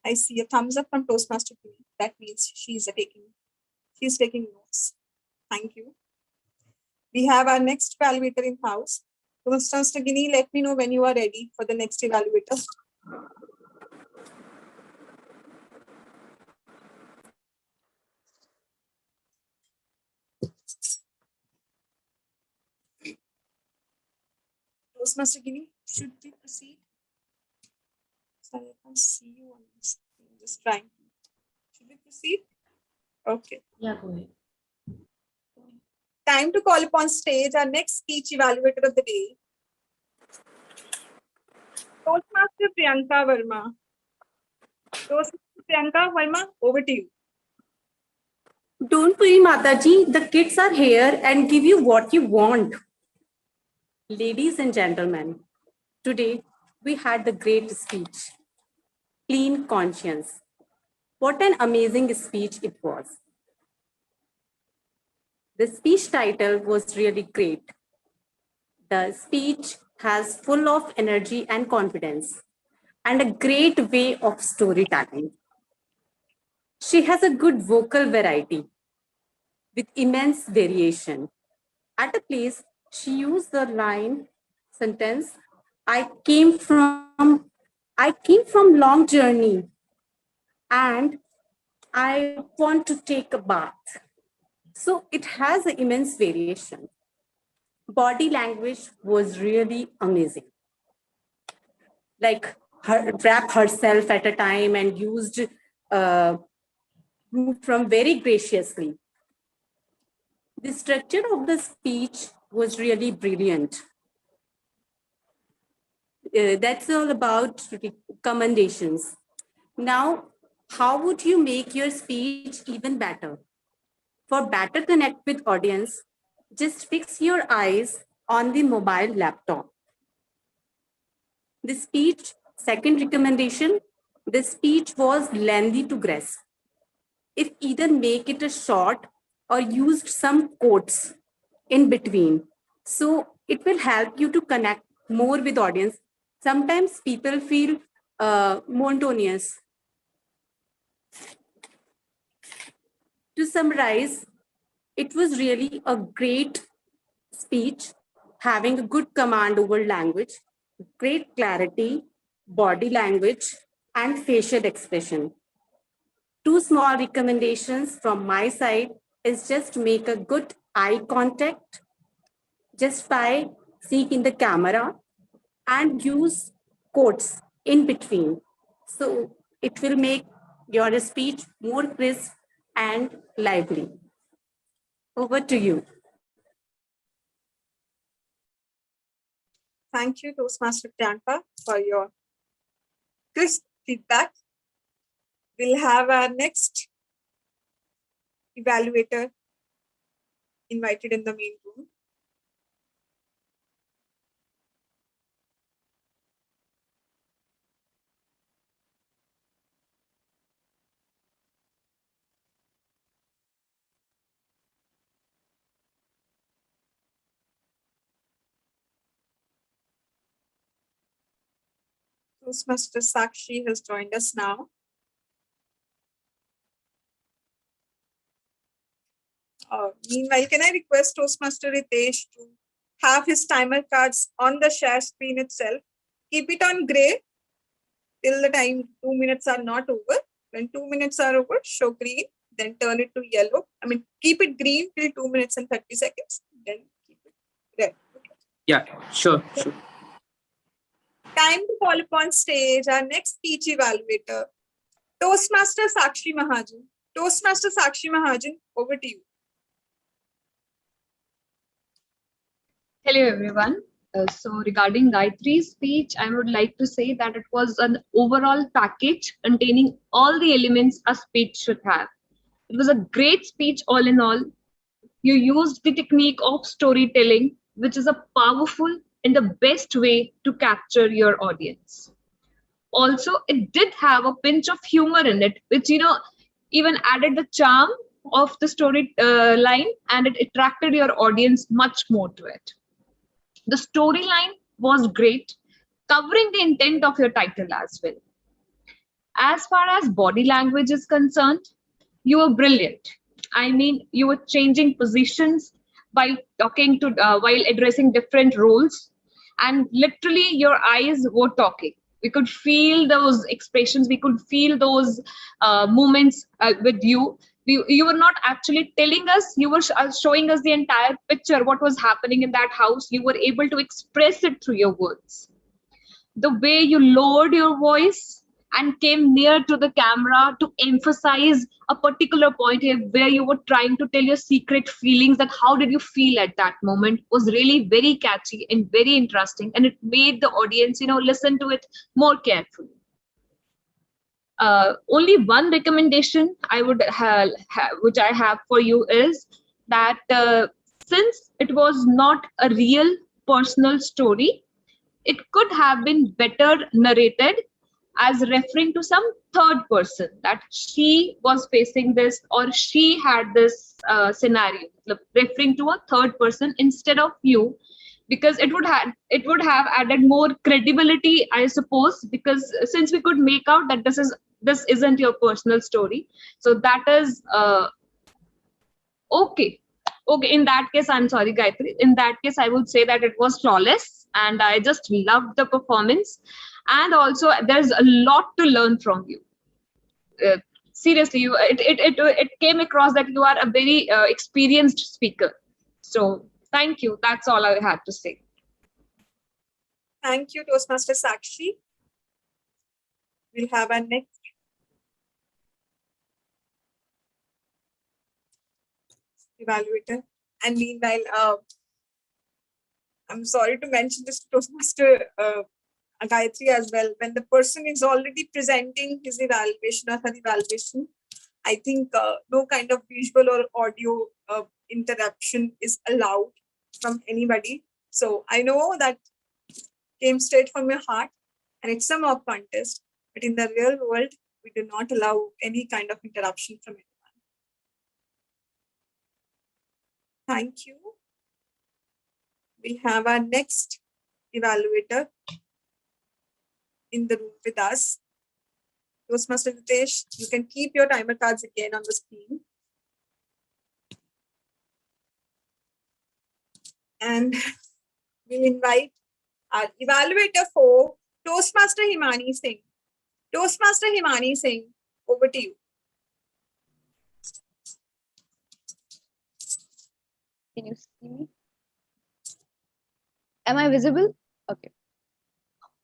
I see a thumbs up from Toastmaster Queen. That means she's taking notes. Thank you. We have our next evaluator in house. Toastmaster Guinea, let me know when you are ready for the next evaluator. Toastmaster Guinea, should we proceed? Sorry, I can't see you on this. I'm just trying. Should we proceed? Okay. Yeah, go ahead. Time to call upon stage our next speech evaluator of the day. Toastmaster Priyanka Verma. Toastmaster Priyanka Verma, over to you. Don't worry, Mataji. The kids are here and give you what you want. Ladies and gentlemen, today we had the great speech, Clean Conscience. What an amazing speech it was. The speech title was really great. The speech has full of energy and confidence and a great way of storytelling. She has a good vocal variety with immense variation. At a place, she used the line sentence, I came from long journey and I want to take a bath. So it has an immense variation. Body language was really amazing. Like her wrap herself at a time and used from very graciously. The structure of the speech was really brilliant. That's all about recommendations. Now, how would you make your speech even better? For better connect with audience, just fix your eyes on the mobile laptop. The speech, second recommendation, the speech was lengthy to grasp. if either make it a short or used some quotes in between. So it will help you to connect more with audience. Sometimes people feel monotonous. To summarize, it was really a great speech, having a good command over language, great clarity, body language, and facial expression. Two small recommendations from my side is just make a good eye contact just by seeing in the camera and use quotes in between. So it will make your speech more crisp and lively. Over to you. Thank you, Toastmaster Priyanka, for your crisp feedback. We'll have our next evaluator invited in the main room. Toastmaster Sakshi has joined us now. Meanwhile, can I request Toastmaster Ritesh to have his timer cards on the share screen itself? Keep it on gray till the time 2 minutes are not over. When 2 minutes are over, show green, then turn it to yellow. I mean, keep it green till 2 minutes and 30 seconds, then keep it red. Yeah, sure. Time to call upon stage our next speech evaluator, Toastmaster Sakshi Mahajan. Toastmaster Sakshi Mahajan, over to you. Hello, everyone. So regarding Gayatri's speech, I would like to say that it was an overall package containing all the elements a speech should have. It was a great speech all in all. You used the technique of storytelling, which is a powerful and the best way to capture your audience. Also, it did have a pinch of humor in it, which, even added the charm of the story line, and it attracted your audience much more to it. The storyline was great, covering the intent of your title as well. As far as body language is concerned, you were brilliant. I mean, you were changing positions by talking to, while addressing different roles, and literally your eyes were talking. We could feel those expressions, we could feel those moments with you. You were not actually telling us, you were showing us the entire picture, what was happening in that house. You were able to express it through your words. The way you lowered your voice and came near to the camera to emphasize a particular point here where you were trying to tell your secret feelings, that how did you feel at that moment, was really very catchy and very interesting, and it made the audience listen to it more carefully. Only one recommendation I would which I have for you is that since it was not a real personal story, it could have been better narrated as referring to some third person, that she was facing this or she had this scenario, referring to a third person instead of you, because it would have added more credibility, I suppose, because since we could make out that this isn't your personal story. So that is okay. In that case, I'm sorry, Gayatri. In that case, I would say that it was flawless and I just loved the performance. And also, there's a lot to learn from you. Seriously, it came across that you are a very experienced speaker. So thank you. That's all I had to say. Thank you, Toastmaster Sakshi. We'll have our next evaluator. And meanwhile, I'm sorry to mention this to Toastmaster Gayatri as well. When the person is already presenting his evaluation or her evaluation, I think no kind of visual or audio interruption is allowed from anybody. So I know that came straight from your heart and it's a mock contest, but in the real world, we do not allow any kind of interruption from anyone. Thank you. We have our next evaluator in the room with us. Toastmaster Ritesh, you can keep your timer cards again on the screen. And we'll invite our evaluator for Toastmaster Himani Singh. Toastmaster Himani Singh, over to you. Can you see me? Am I visible? Okay.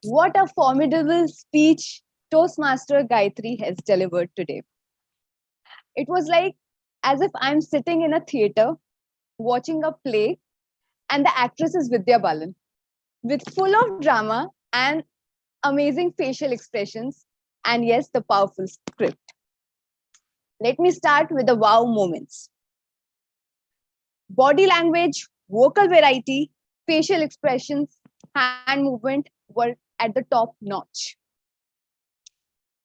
What a formidable speech Toastmaster Gayatri has delivered today. It was like as if I'm sitting in a theater watching a play and the actress is Vidya Balan with full of drama and amazing facial expressions and yes, the powerful script. Let me start with the wow moments. Body language, vocal variety, facial expressions, hand movement were at the top notch.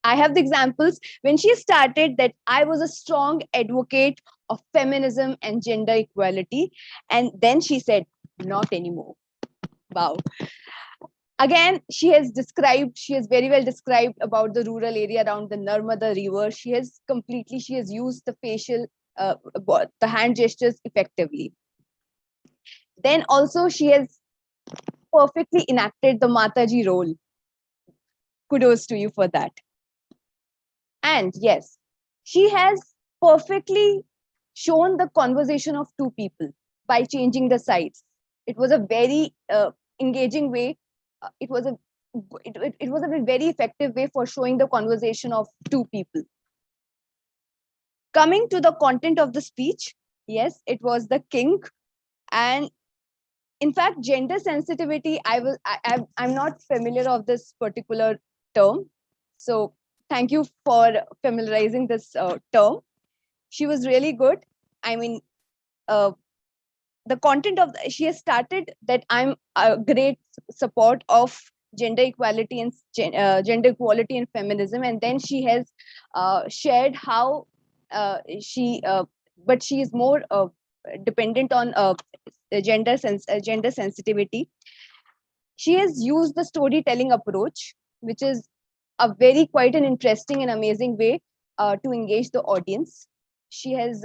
I have the examples when she started that I was a strong advocate of feminism and gender equality. And then she said, not anymore. Wow. Again, she has very well described about the rural area around the Narmada River. She has used the the hand gestures effectively. Then also she has perfectly enacted the Mataji role. Kudos to you for that. And yes, she has perfectly shown the conversation of two people by changing the sides. It was a very engaging way. It was a very effective way for showing the conversation of two people. Coming to the content of the speech, yes, it was the king, and in fact, gender sensitivity. I'm not familiar of this particular term, so thank you for familiarizing this term. She was really good. I mean, the content of she has started that I'm a great support of gender equality and gender equality and feminism, and then she has shared how but she is more dependent on gender sensitivity. She has used the storytelling approach, which is a very quite an interesting and amazing way to engage the audience. She has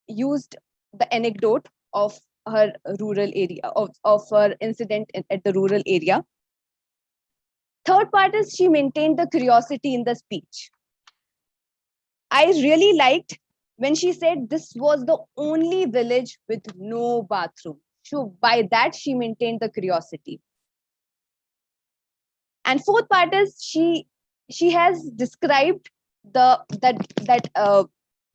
used the anecdote of her rural area of her incident at the rural area. Third part is she maintained the curiosity in the speech. I really liked when she said this was the only village with no bathroom. So by that she maintained the curiosity. And fourth part is she has described that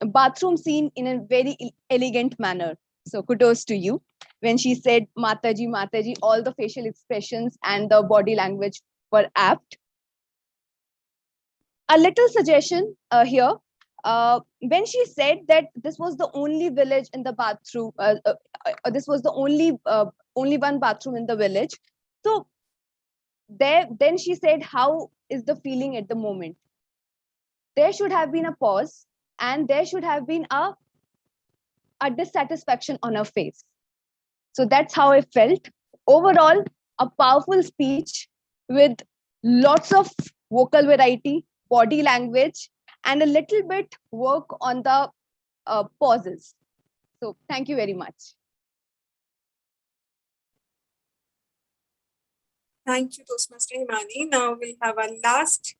bathroom scene in a very elegant manner. So kudos to you. When she said Mataji, Mataji, all the facial expressions and the body language were apt. A little suggestion here. When she said that this was the only village in the bathroom, this was the only one bathroom in the village. So then she said, how is the feeling at the moment? There should have been a pause and there should have been a dissatisfaction on her face. So that's how I felt. Overall, a powerful speech with lots of vocal variety, body language, and a little bit work on the pauses. So thank you very much. Thank you, Toastmaster Himani. Now we'll have our last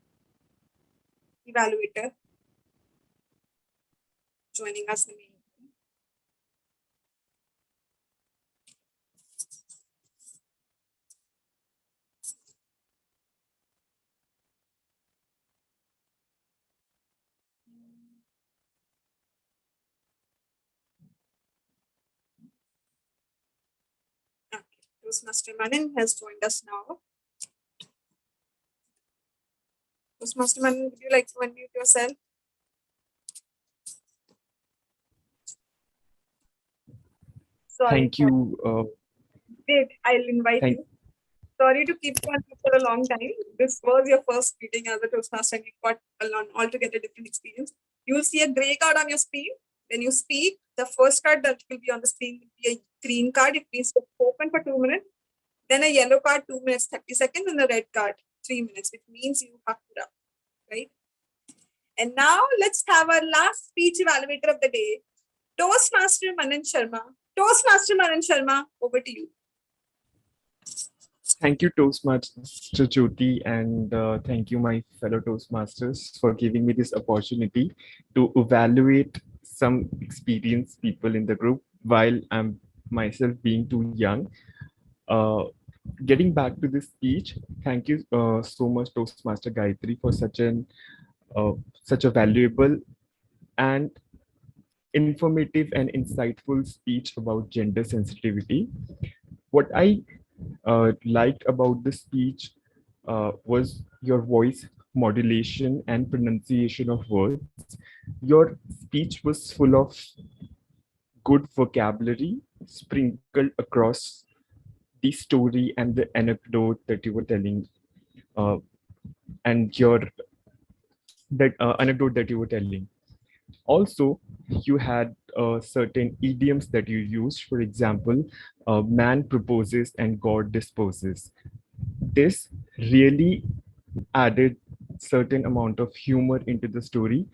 evaluator joining us in the meeting. Okay, Toastmaster Manin has joined us now. Toastmaster Manin, would you like to unmute yourself? Sorry. Thank you. Great, I'll invite you. Sorry to keep you on for a long time. This was your first meeting as a Toastmaster and you got an altogether different experience. You will see a gray card on your screen. When you speak, the first card that will be on the screen will be a green card. It means open for 2 minutes. Then a yellow card, 2 minutes, 30 seconds, and a red card, 3 minutes, which means you have to wrap, right? And now let's have our last speech evaluator of the day, Toastmaster Manan Sharma. Toastmaster Manan Sharma, over to you. Thank you, Toastmaster Jyoti, and thank you, my fellow Toastmasters, for giving me this opportunity to evaluate some experienced people in the group while I'm myself being too young. Getting back to this speech, thank you so much, Toastmaster Gayatri, for such a valuable and informative and insightful speech about gender sensitivity. What I liked about the speech was your voice modulation and pronunciation of words. Your speech was full of good vocabulary sprinkled across the story and the anecdote that you were telling, and your that anecdote that you were telling. Also, you had certain idioms that you used. For example, man proposes and God disposes. This really added certain amount of humor into the story,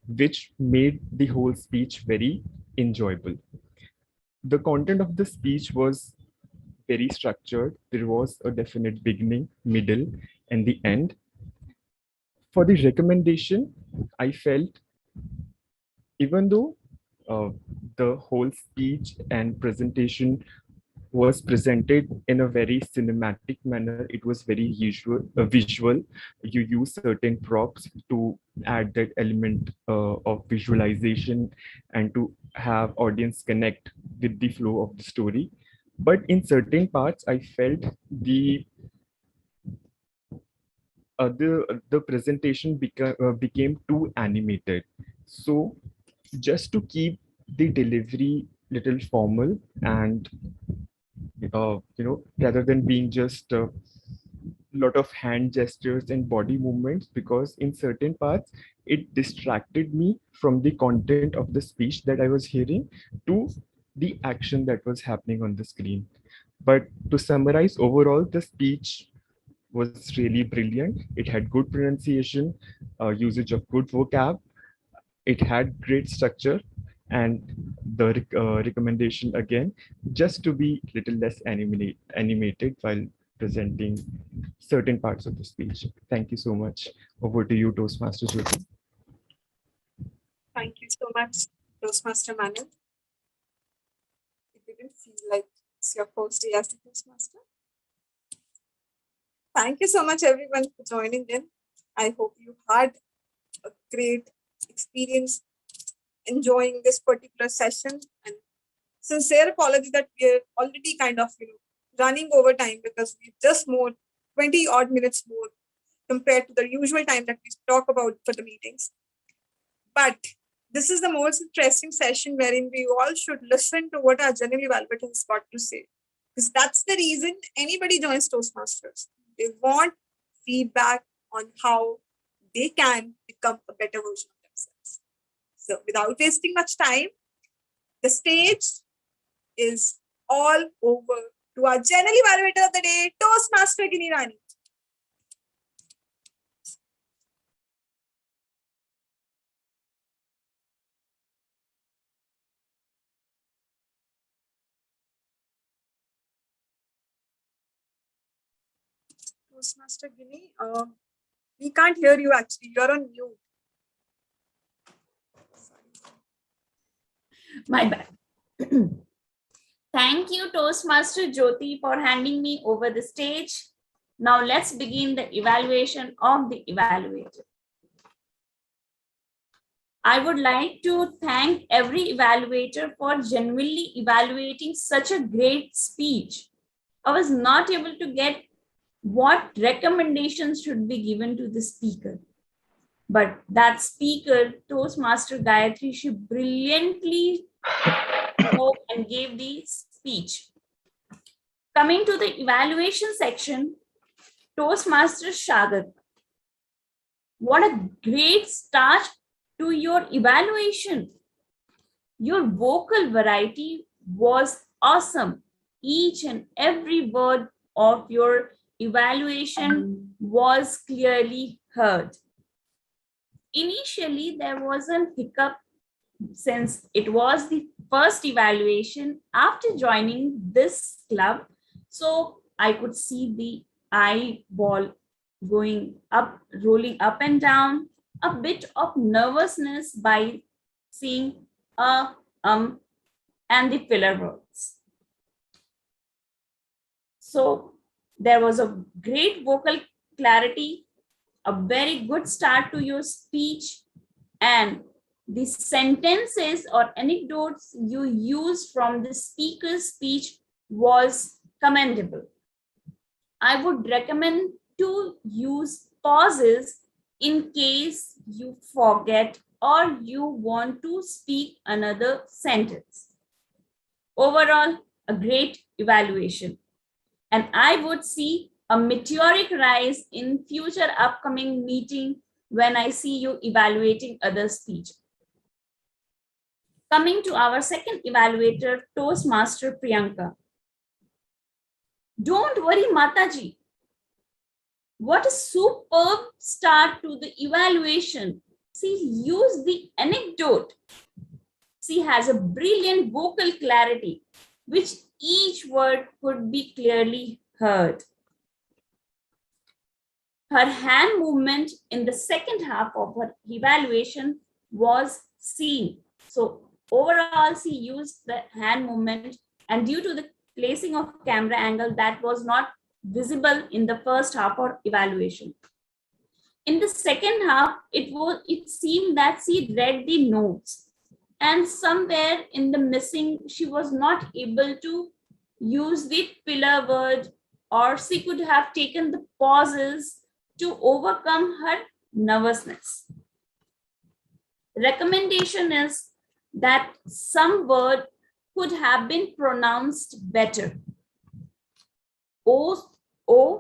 which made the whole speech very enjoyable. The content of the speech was very structured. There was a definite beginning, middle, and the end. For the recommendation, I felt even though the whole speech and presentation was presented in a very cinematic manner, it was very visual. You use certain props to add that element of visualization and to have audience connect with the flow of the story. But in certain parts, I felt the presentation became too animated. So just to keep the delivery little formal and rather than being just a lot of hand gestures and body movements, because in certain parts it distracted me from the content of the speech that I was hearing to the action that was happening on the screen. But to summarize, overall the speech was really brilliant. It had good pronunciation, usage of good vocab. It had great structure, and the recommendation again, just to be little less animated while presenting certain parts of the speech. Thank you so much. Over to you, Toastmaster Jyoti. Thank you so much, Toastmaster Manan. It didn't feel like it's your first day as a Toastmaster. Thank you so much, everyone, for joining in. I hope you had a great experience enjoying this particular session. And sincere apology that we're already kind of running over time, because we just more 20 odd minutes more compared to the usual time that we talk about for the meetings. But this is the most interesting session wherein we all should listen to what our general evaluator has got to say. Because that's the reason anybody joins Toastmasters. They want feedback on how they can become a better version of themselves. So without wasting much time, the stage is all over to our general evaluator of the day, Toastmaster Ginirani. Toastmaster Gini, we can't hear you actually. You're on mute. My bad. Thank you, Toastmaster Jyoti, for handing me over the stage. Now let's begin the evaluation of the evaluator. I would like to thank every evaluator for genuinely evaluating such a great speech. I was not able to get what recommendations should be given to the speaker. But that speaker, Toastmaster Gayatri, she brilliantly spoke and gave the speech. Coming to the evaluation section, Toastmaster Shagat, what a great start to your evaluation. Your vocal variety was awesome. Each and every word of your evaluation was clearly heard. Initially, there was a hiccup since it was the first evaluation after joining this club. So I could see the eyeball going up, rolling up and down, a bit of nervousness by seeing and the filler words. So there was a great vocal clarity, a very good start to your speech, and the sentences or anecdotes you used from the speaker's speech was commendable. I would recommend to use pauses in case you forget or you want to speak another sentence. Overall, a great evaluation. And I would see a meteoric rise in future upcoming meeting when I see you evaluating other speech. Coming to our second evaluator, Toastmaster Priyanka. Don't worry, Mataji. What a superb start to the evaluation. She used the anecdote. She has a brilliant vocal clarity, which each word could be clearly heard. Her hand movement in the second half of her evaluation was seen. So overall, she used the hand movement, and due to the placing of camera angle, that was not visible in the first half of evaluation. In the second half, it seemed that she read the notes, and somewhere in the missing, she was not able to use the filler word, or she could have taken the pauses to overcome her nervousness. Recommendation is that some word could have been pronounced better. OCRCS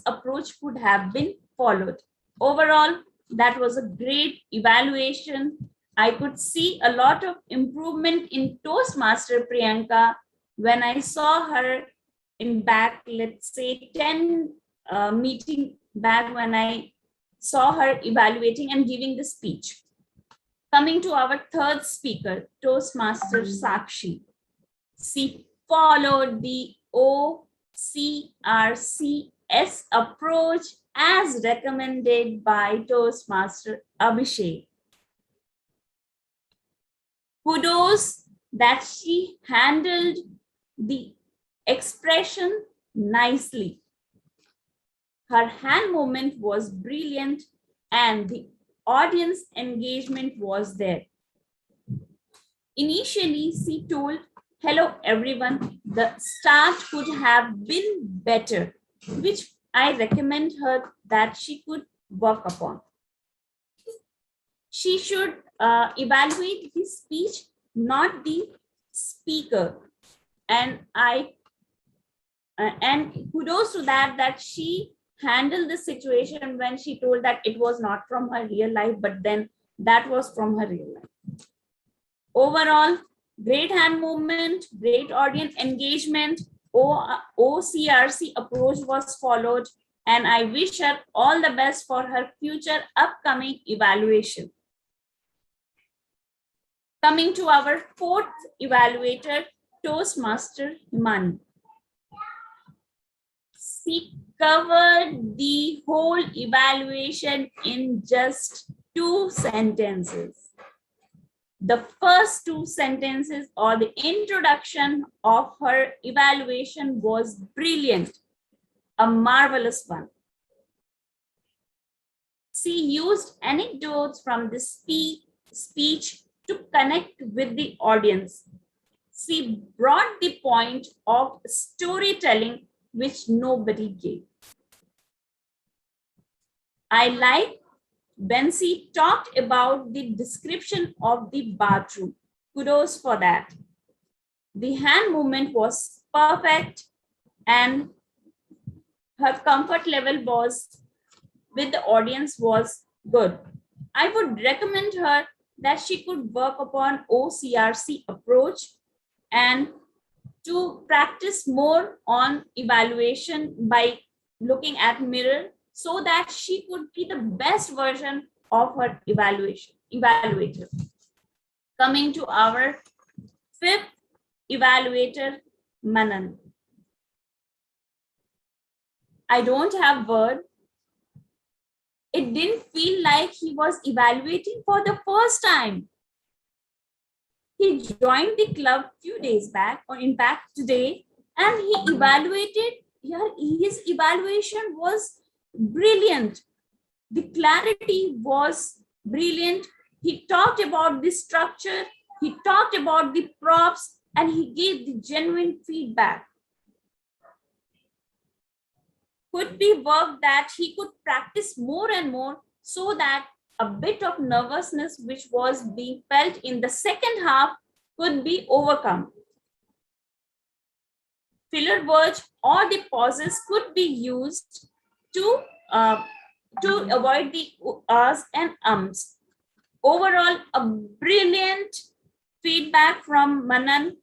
approach could have been followed. Overall, that was a great evaluation. I could see a lot of improvement in Toastmaster Priyanka when I saw her in back, let's say 10 meeting back, when I saw her evaluating and giving the speech. Coming to our third speaker, Toastmaster Sakshi. She followed the OCRCS approach as recommended by Toastmaster Abhishek. Kudos that she handled the expression nicely. Her hand movement was brilliant and the audience engagement was there. Initially, she told, "Hello everyone, the start could have been better," which I recommend her that she could work upon. She should evaluate the speech, not the speaker. And kudos to that she handled the situation when she told that it was not from her real life, but then that was from her real life. Overall, great hand movement, great audience engagement, OCRC approach was followed, and I wish her all the best for her future upcoming evaluation. Coming to our fourth evaluator, Toastmaster Himani. She covered the whole evaluation in just 2 sentences. The first 2 sentences or the introduction of her evaluation was brilliant, a marvelous one. She used anecdotes from the speech to connect with the audience. She brought the point of storytelling which nobody gave. I like when she talked about the description of the bathroom. Kudos for that. The hand movement was perfect and her comfort level was with the audience was good. I would recommend her that she could work upon OCRC approach and to practice more on evaluation by looking at mirror so that she could be the best version of her evaluator. Coming to our fifth evaluator, Manan. I don't have word. It didn't feel like he was evaluating for the first time. He joined the club few days back, or in fact today, and he evaluated. His evaluation was brilliant. The clarity was brilliant. He talked about the structure, he talked about the props, and he gave the genuine feedback. Could be work that he could practice more and more so that a bit of nervousness which was being felt in the second half could be overcome. Filler words or the pauses could be used to avoid the uhs and ums. Overall, a brilliant feedback from Manan.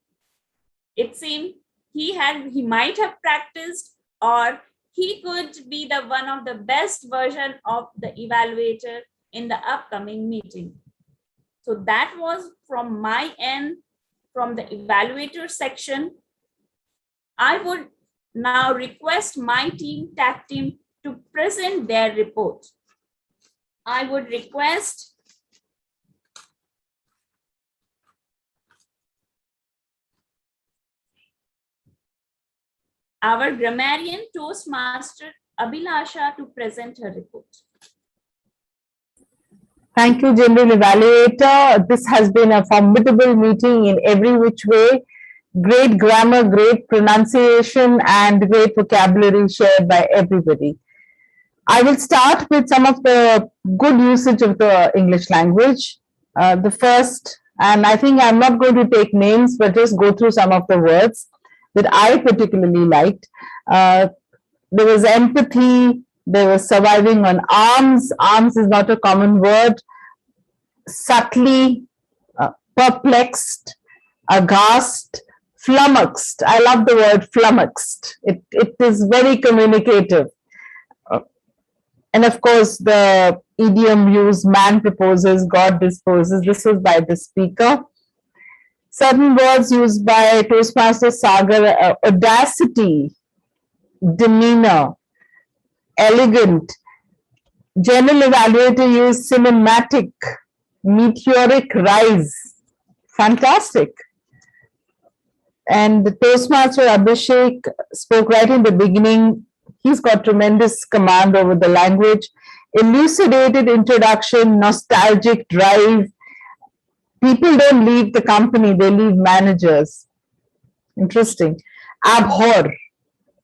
It seemed he might have practiced, or he could be the one of the best version of the evaluator in the upcoming meeting. So that was from my end, from the evaluator section. I would now request my tag team to present their report. I would request our grammarian Toastmaster Abhilasha to present her report. Thank you, General Evaluator. This has been a formidable meeting in every which way. Great grammar, great pronunciation, and great vocabulary shared by everybody. I will start with some of the good usage of the English language. The first, and I think I'm not going to take names, but just go through some of the words that I particularly liked. There was empathy, there was surviving on arms. Arms is not a common word. Subtly, perplexed, aghast, flummoxed. I love the word flummoxed. It is very communicative. And of course, the idiom used, man proposes, God disposes. This was by the speaker. Certain words used by Toastmaster Sagar, audacity, demeanor, elegant. General Evaluator used cinematic, meteoric rise. Fantastic. And the Toastmaster Abhishek spoke right in the beginning. He's got tremendous command over the language. Elucidated introduction, nostalgic drive. People don't leave the company, they leave managers. Interesting. Abhor.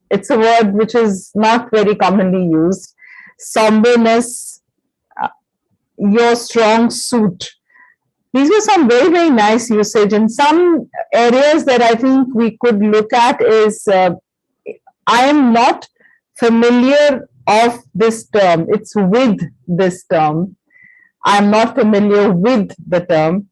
It's a word which is not very commonly used. Somberness, your strong suit. These were some very, very nice usage. In some areas that I think we could look at is, I am not familiar of this term. It's with this term. I'm not familiar with the term.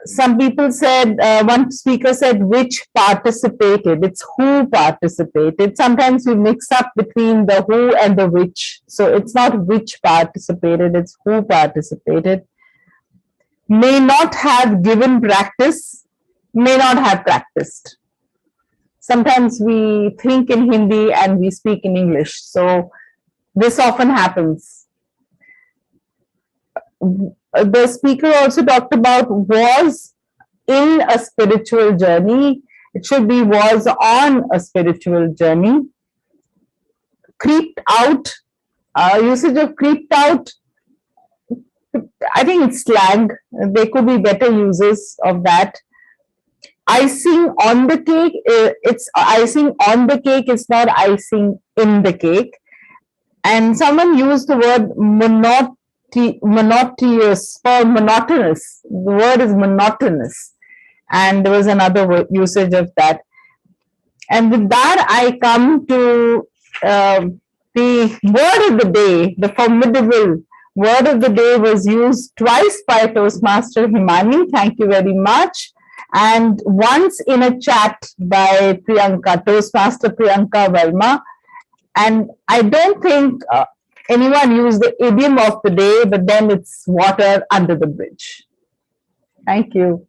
Some people said, one speaker said, which participated. It's who participated. Sometimes we mix up between the who and the which. So it's not which participated, it's who participated. May not have given practice, may not have practiced. Sometimes we think in Hindi and we speak in English. So this often happens. The speaker also talked about was in a spiritual journey. It should be was on a spiritual journey. Creeped out, usage of creeped out, I think it's slang. There could be better uses of that. Icing on the cake, it's icing on the cake, it's not icing in the cake. And someone used the word monotonous for monotonous. The word is monotonous. And there was another usage of that. And with that, I come to the word of the day, the formidable word of the day was used twice by Toastmaster Himani. Thank you very much. And once in a chat by Priyanka, Toastmaster Priyanka Verma. And I don't think anyone used the idiom of the day, but then it's water under the bridge. Thank you.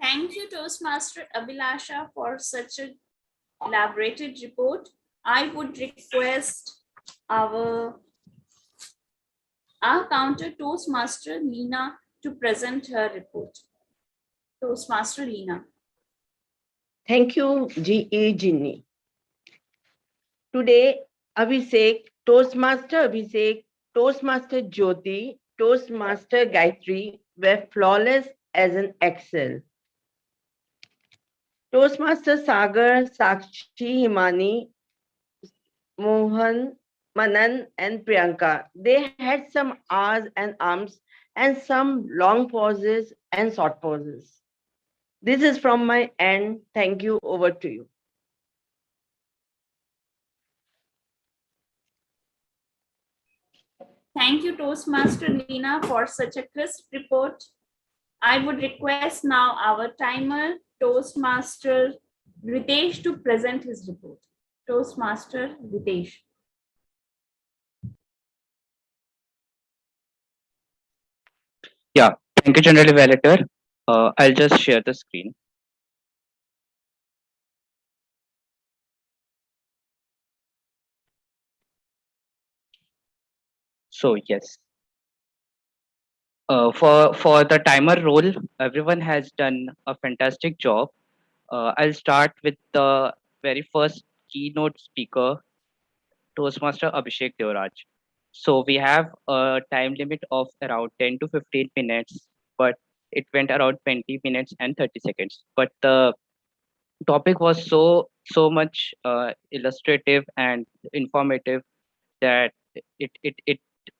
Thank you, Toastmaster Abhilasha, for such an elaborated report. I would request our counter Toastmaster Leena to present her report. Toastmaster Leena. Thank you, G.E. Ginny. Today, Abhishek, Toastmaster Jyoti, Toastmaster Gayatri were flawless as an Excel. Toastmaster Sagar, Sakshi, Himani, Mohan, Manan, and Priyanka. They had some R's and arms and some long pauses and short pauses. This is from my end. Thank you. Over to you. Thank you, Toastmaster Leena, for such a crisp report. I would request now our timer, Toastmaster Ritesh, to present his report. Toastmaster Ritesh. Yeah, thank you, General Evaluator. I'll just share the screen. So yes, for the timer role, everyone has done a fantastic job. I'll start with the very first keynote speaker, Toastmaster Abhishek Devraj. So we have a time limit of around 10 to 15 minutes, but it went around 20 minutes and 30 seconds. But the topic was so much illustrative and informative that it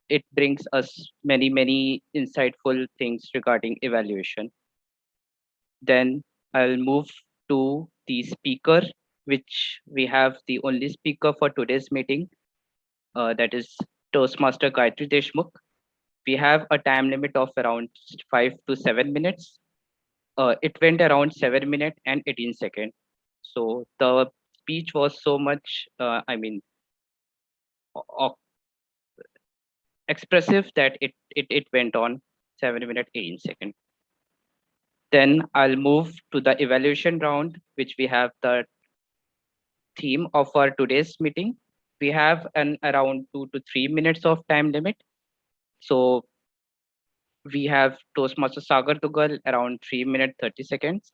it brings us many insightful things regarding evaluation. Then I'll move to the speaker, which we have the only speaker for today's meeting, that is Toastmaster Gayatri Deshmukh. We have a time limit of around 5 to 7 minutes. It went around 7 minutes and 18 seconds. So the speech was so much, expressive that it went on 7 minutes 18 seconds. Then I'll move to the evaluation round, which we have the theme of our today's meeting. We have an around 2 to 3 minutes of time limit. So we have Toastmaster Sagar Dugal around 3 minutes 30 seconds.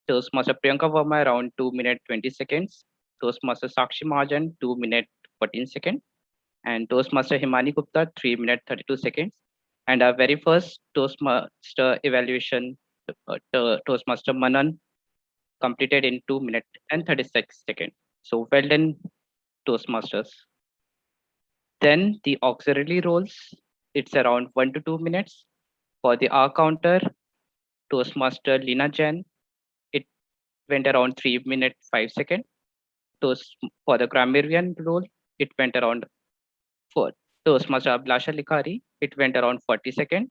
Toastmaster Priyanka Verma around 2 minutes 20 seconds. Toastmaster Sakshi Mahajan 2 minutes 14 seconds. And Toastmaster Himani Gupta 3 minutes 32 seconds. And our very first Toastmaster evaluation, Toastmaster Manan, completed in 2 minutes and 36 seconds. So well done, Toastmasters. Then the auxiliary roles, it's around 1 to 2 minutes. For the R counter, Toastmaster Lina Jain, it went around 3 minutes 5 seconds. For the grammarian role, it went around 4. Toastmaster Abhilasha Likhari, it went around 40 seconds.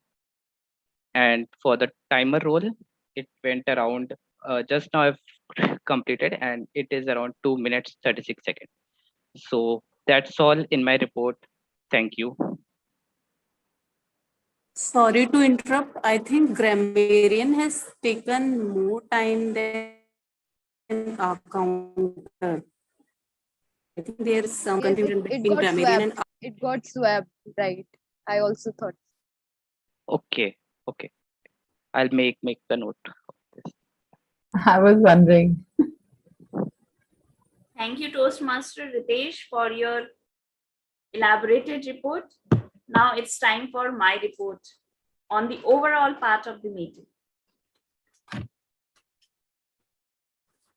And for the timer role, it went around, just now I've completed, and it is around 2 minutes 36 seconds. So that's all in my report. Thank you. Sorry to interrupt. I think grammarian has taken more time than our counter. I think there is some Yes, confusion it between got grammarian and swapped. It got swapped, right? I also thought. Okay. I'll make the note of this. I was wondering. Thank you, Toastmaster Ritesh, for your elaborated report. Now it's time for my report on the overall part of the meeting.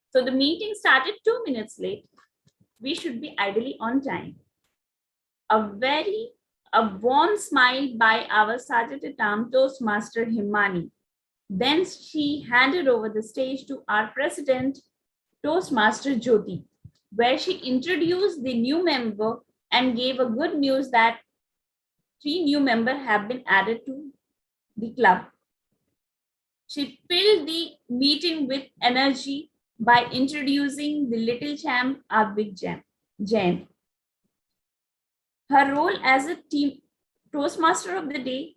So the meeting started 2 minutes late. We should be ideally on time. A warm smile by our Sergeant-at-Arms Toastmaster Himani. Then she handed over the stage to our President, Toastmaster Jyoti, where she introduced the new member and gave a good news that 3 new members have been added to the club. She filled the meeting with energy by introducing the little champ Advik Jain. Her role as a team Toastmaster of the day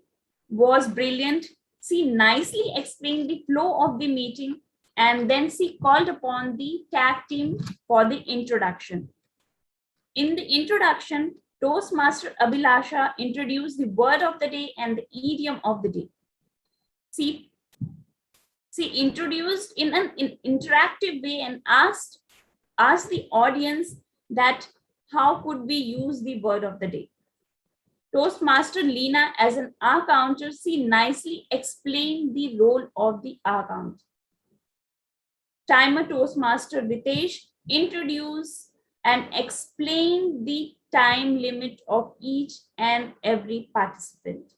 was brilliant. She nicely explained the flow of the meeting and then she called upon the tag team for the introduction. In the introduction, Toastmaster Abhilasha introduced the word of the day and the idiom of the day. She introduced in an interactive way and asked the audience that how could we use the word of the day. Toastmaster Leena, as an R counter, she nicely explained the role of the R count. Timer Toastmaster Ritesh introduced and explained the time limit of each and every participant.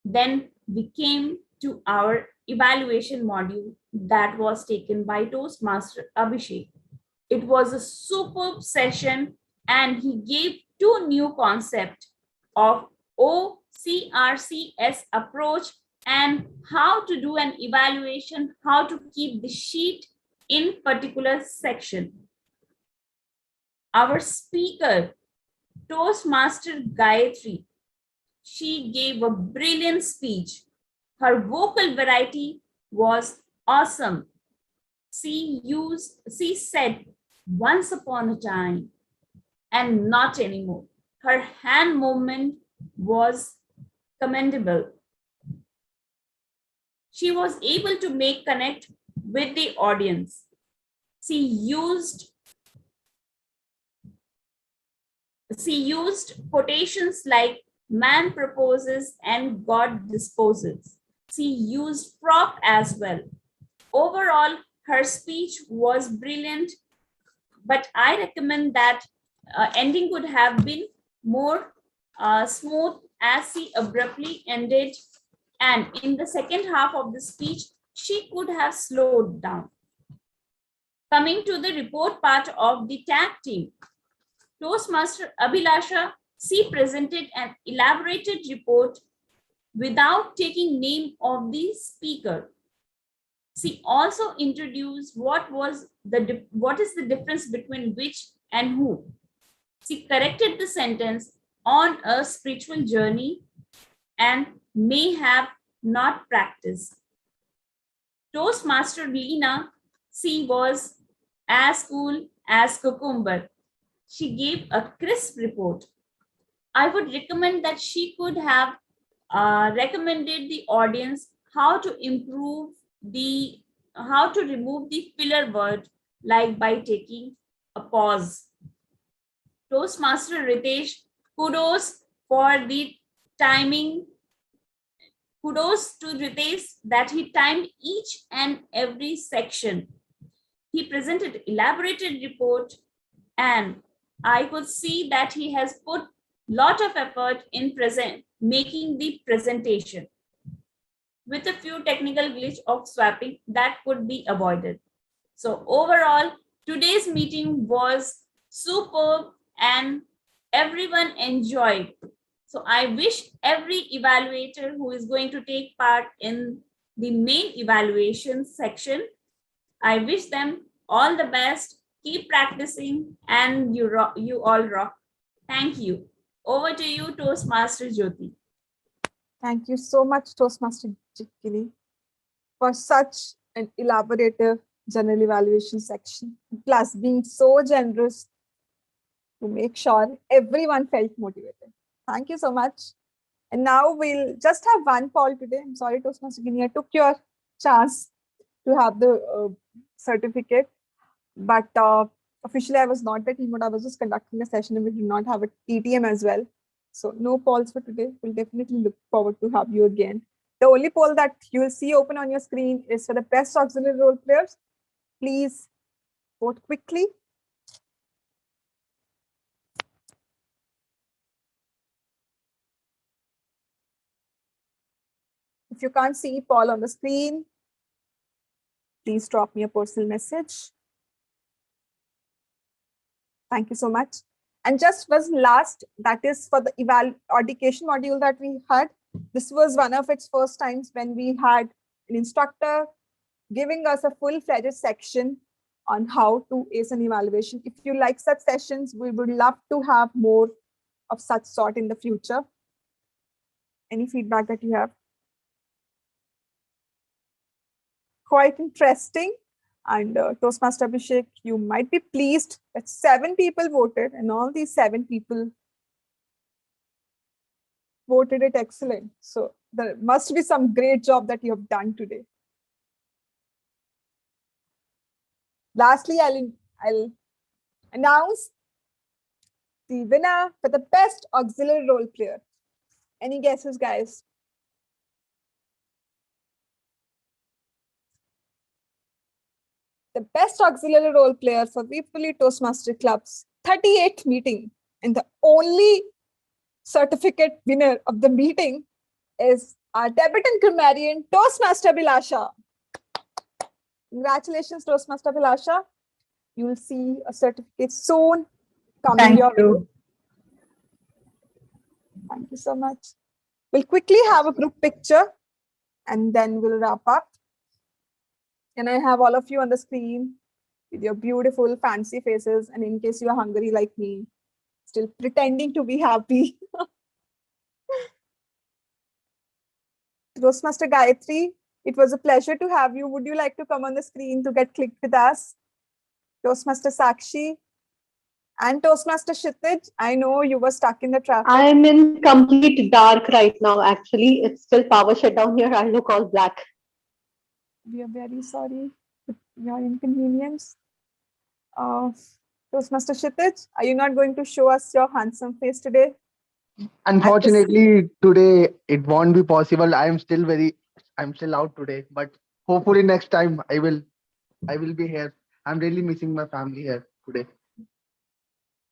Then we came to our evaluation module that was taken by Toastmaster Abhishek. It was a superb session and he gave 2 new concepts of OCRCS approach and how to do an evaluation, how to keep the sheet in particular section. Our speaker, Toastmaster Gayatri, she gave a brilliant speech. Her vocal variety was awesome. She said, once upon a time and not anymore. Her hand movement was commendable. She was able to make connect with the audience. She used quotations like man proposes and God disposes. She used prop as well. Overall, her speech was brilliant, but I recommend that ending could have been more smooth as she abruptly ended. And in the second half of the speech, she could have slowed down. Coming to the report part of the tag team, Toastmaster Abhilasha, she presented an elaborated report without taking name of the speaker. She also introduced what is the difference between which and who. She corrected the sentence on a spiritual journey and may have not practiced. Toastmaster Leena, she was as cool as cucumber. She gave a crisp report. I would recommend that she could have recommended the audience how to remove the filler word, like by taking a pause. Toastmaster Ritesh, kudos for the timing. Kudos to Ritesh that he timed each and every section. He presented elaborated report and I could see that he has put lot of effort in making the presentation. With a few technical glitch of swapping that could be avoided. So overall, today's meeting was superb and everyone enjoyed. So I wish every evaluator who is going to take part in the main evaluation section, I wish them all the best. Keep practicing and you all rock. Thank you. Over to you, Toastmaster Jyoti. Thank you so much, Toastmaster Jikili, for such an elaborative general evaluation section, plus being so generous to make sure everyone felt motivated. Thank you so much. And now we'll just have one poll today. I'm sorry, Toastmaster Guinea, I took your chance to have the certificate, but officially I was not the team, but I was just conducting a session and we did not have a TTM as well. So no polls for today. We'll definitely look forward to have you again. The only poll that you'll see open on your screen is for the best auxiliary role players. Please vote quickly. If you can't see poll on the screen, please drop me a personal message. Thank you so much. And just was last, that is for the education module that we had. This was one of its first times when we had an instructor giving us a full-fledged section on how to ace an evaluation. If you like such sessions, we would love to have more of such sort in the future. Any feedback that you have? Quite interesting. And Toastmaster Abhishek, you might be pleased that 7 people voted, and all these 7 people voted it excellent. So there must be some great job that you have done today. Lastly, I'll announce the winner for the best auxiliary role player. Any guesses, guys? The best auxiliary role player for Weebly Toastmaster Club's 38th meeting, and the only certificate winner of the meeting is our debutant grammarian, Toastmaster Bilasha. Congratulations, Toastmaster Bilasha. You will see a certificate soon coming Thank your way. you. Thank you so much. We'll quickly have a group picture and then we'll wrap up. And I have all of you on the screen with your beautiful, fancy faces. And in case you are hungry like me, still pretending to be happy. Toastmaster Gayatri, it was a pleasure to have you. Would you like to come on the screen to get clicked with us? Toastmaster Sakshi and Toastmaster Kshitij, I know you were stuck in the traffic. I'm in complete dark right now, actually. It's still power shutdown here. I look all black. We are very sorry for your inconvenience. Toastmaster Kshitij, are you not going to show us your handsome face today? Unfortunately, today it won't be possible. I'm still out today, but hopefully next time I will be here. I'm really missing my family here today.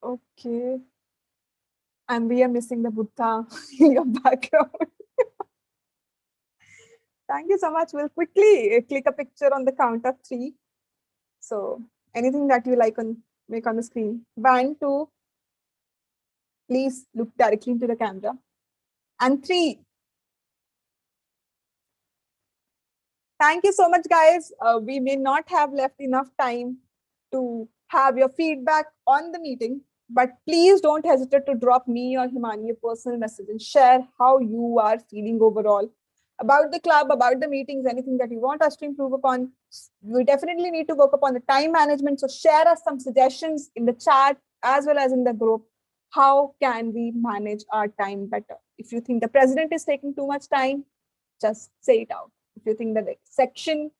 Okay. And we are missing the Buddha in your background. Thank you so much. We'll quickly click a picture on the count of 3. So anything that you like make on the screen. 1, 2. Please look directly into the camera. And 3. Thank you so much, guys. We may not have left enough time to have your feedback on the meeting, but please don't hesitate to drop me or Himani a personal message and share how you are feeling overall about the club, about the meetings, anything that you want us to improve upon. We definitely need to work upon the time management. So share us some suggestions in the chat as well as in the group. How can we manage our time better? If you think the president is taking too much time, just say it out. If you think that the section,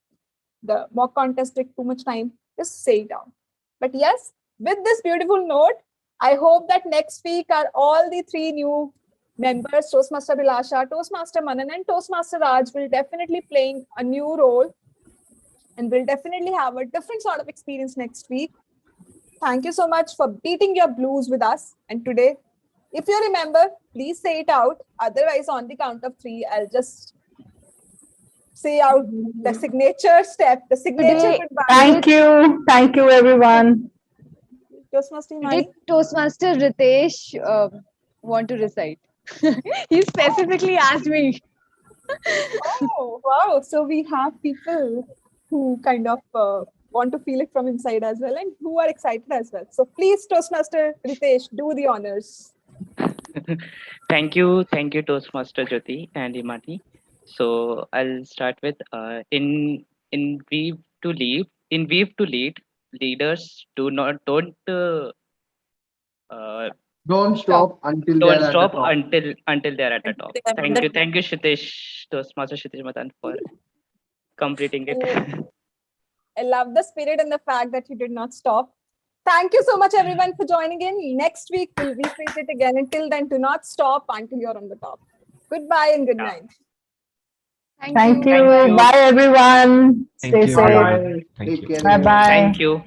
the mock contest took too much time, just say it out. But yes, with this beautiful note, I hope that next week are all the 3 new members, Toastmaster Bilasha, Toastmaster Manan, and Toastmaster Raj will definitely playing a new role and will definitely have a different sort of experience next week. Thank you so much for beating your blues with us. And today, if you remember, please say it out. Otherwise, on the count of 3, I'll just say out the signature step, the signature goodbye. Thank you. Thank you, everyone. Toastmaster Did Toastmaster Ritesh want to recite? He specifically asked me. Oh, wow. So we have people who kind of want to feel it from inside as well and who are excited as well. So please, Toastmaster Ritesh, do the honors. Thank you, Toastmaster Jyoti and Imani. So I'll start with in Weave to Lead. In Weave to Lead, leaders don't Don't stop until don't they're at the stop top. until they're at the top. Thank you, Toastmaster Shitesh Matan, for completing it. I love the spirit and the fact that you did not stop. Thank you so much, everyone, for joining in. Next week, we'll repeat it again. Until then, do not stop until you're on the top. Goodbye and good night. Thank you. Bye, everyone. Stay safe. Bye. Thank you. Bye-bye. Thank you.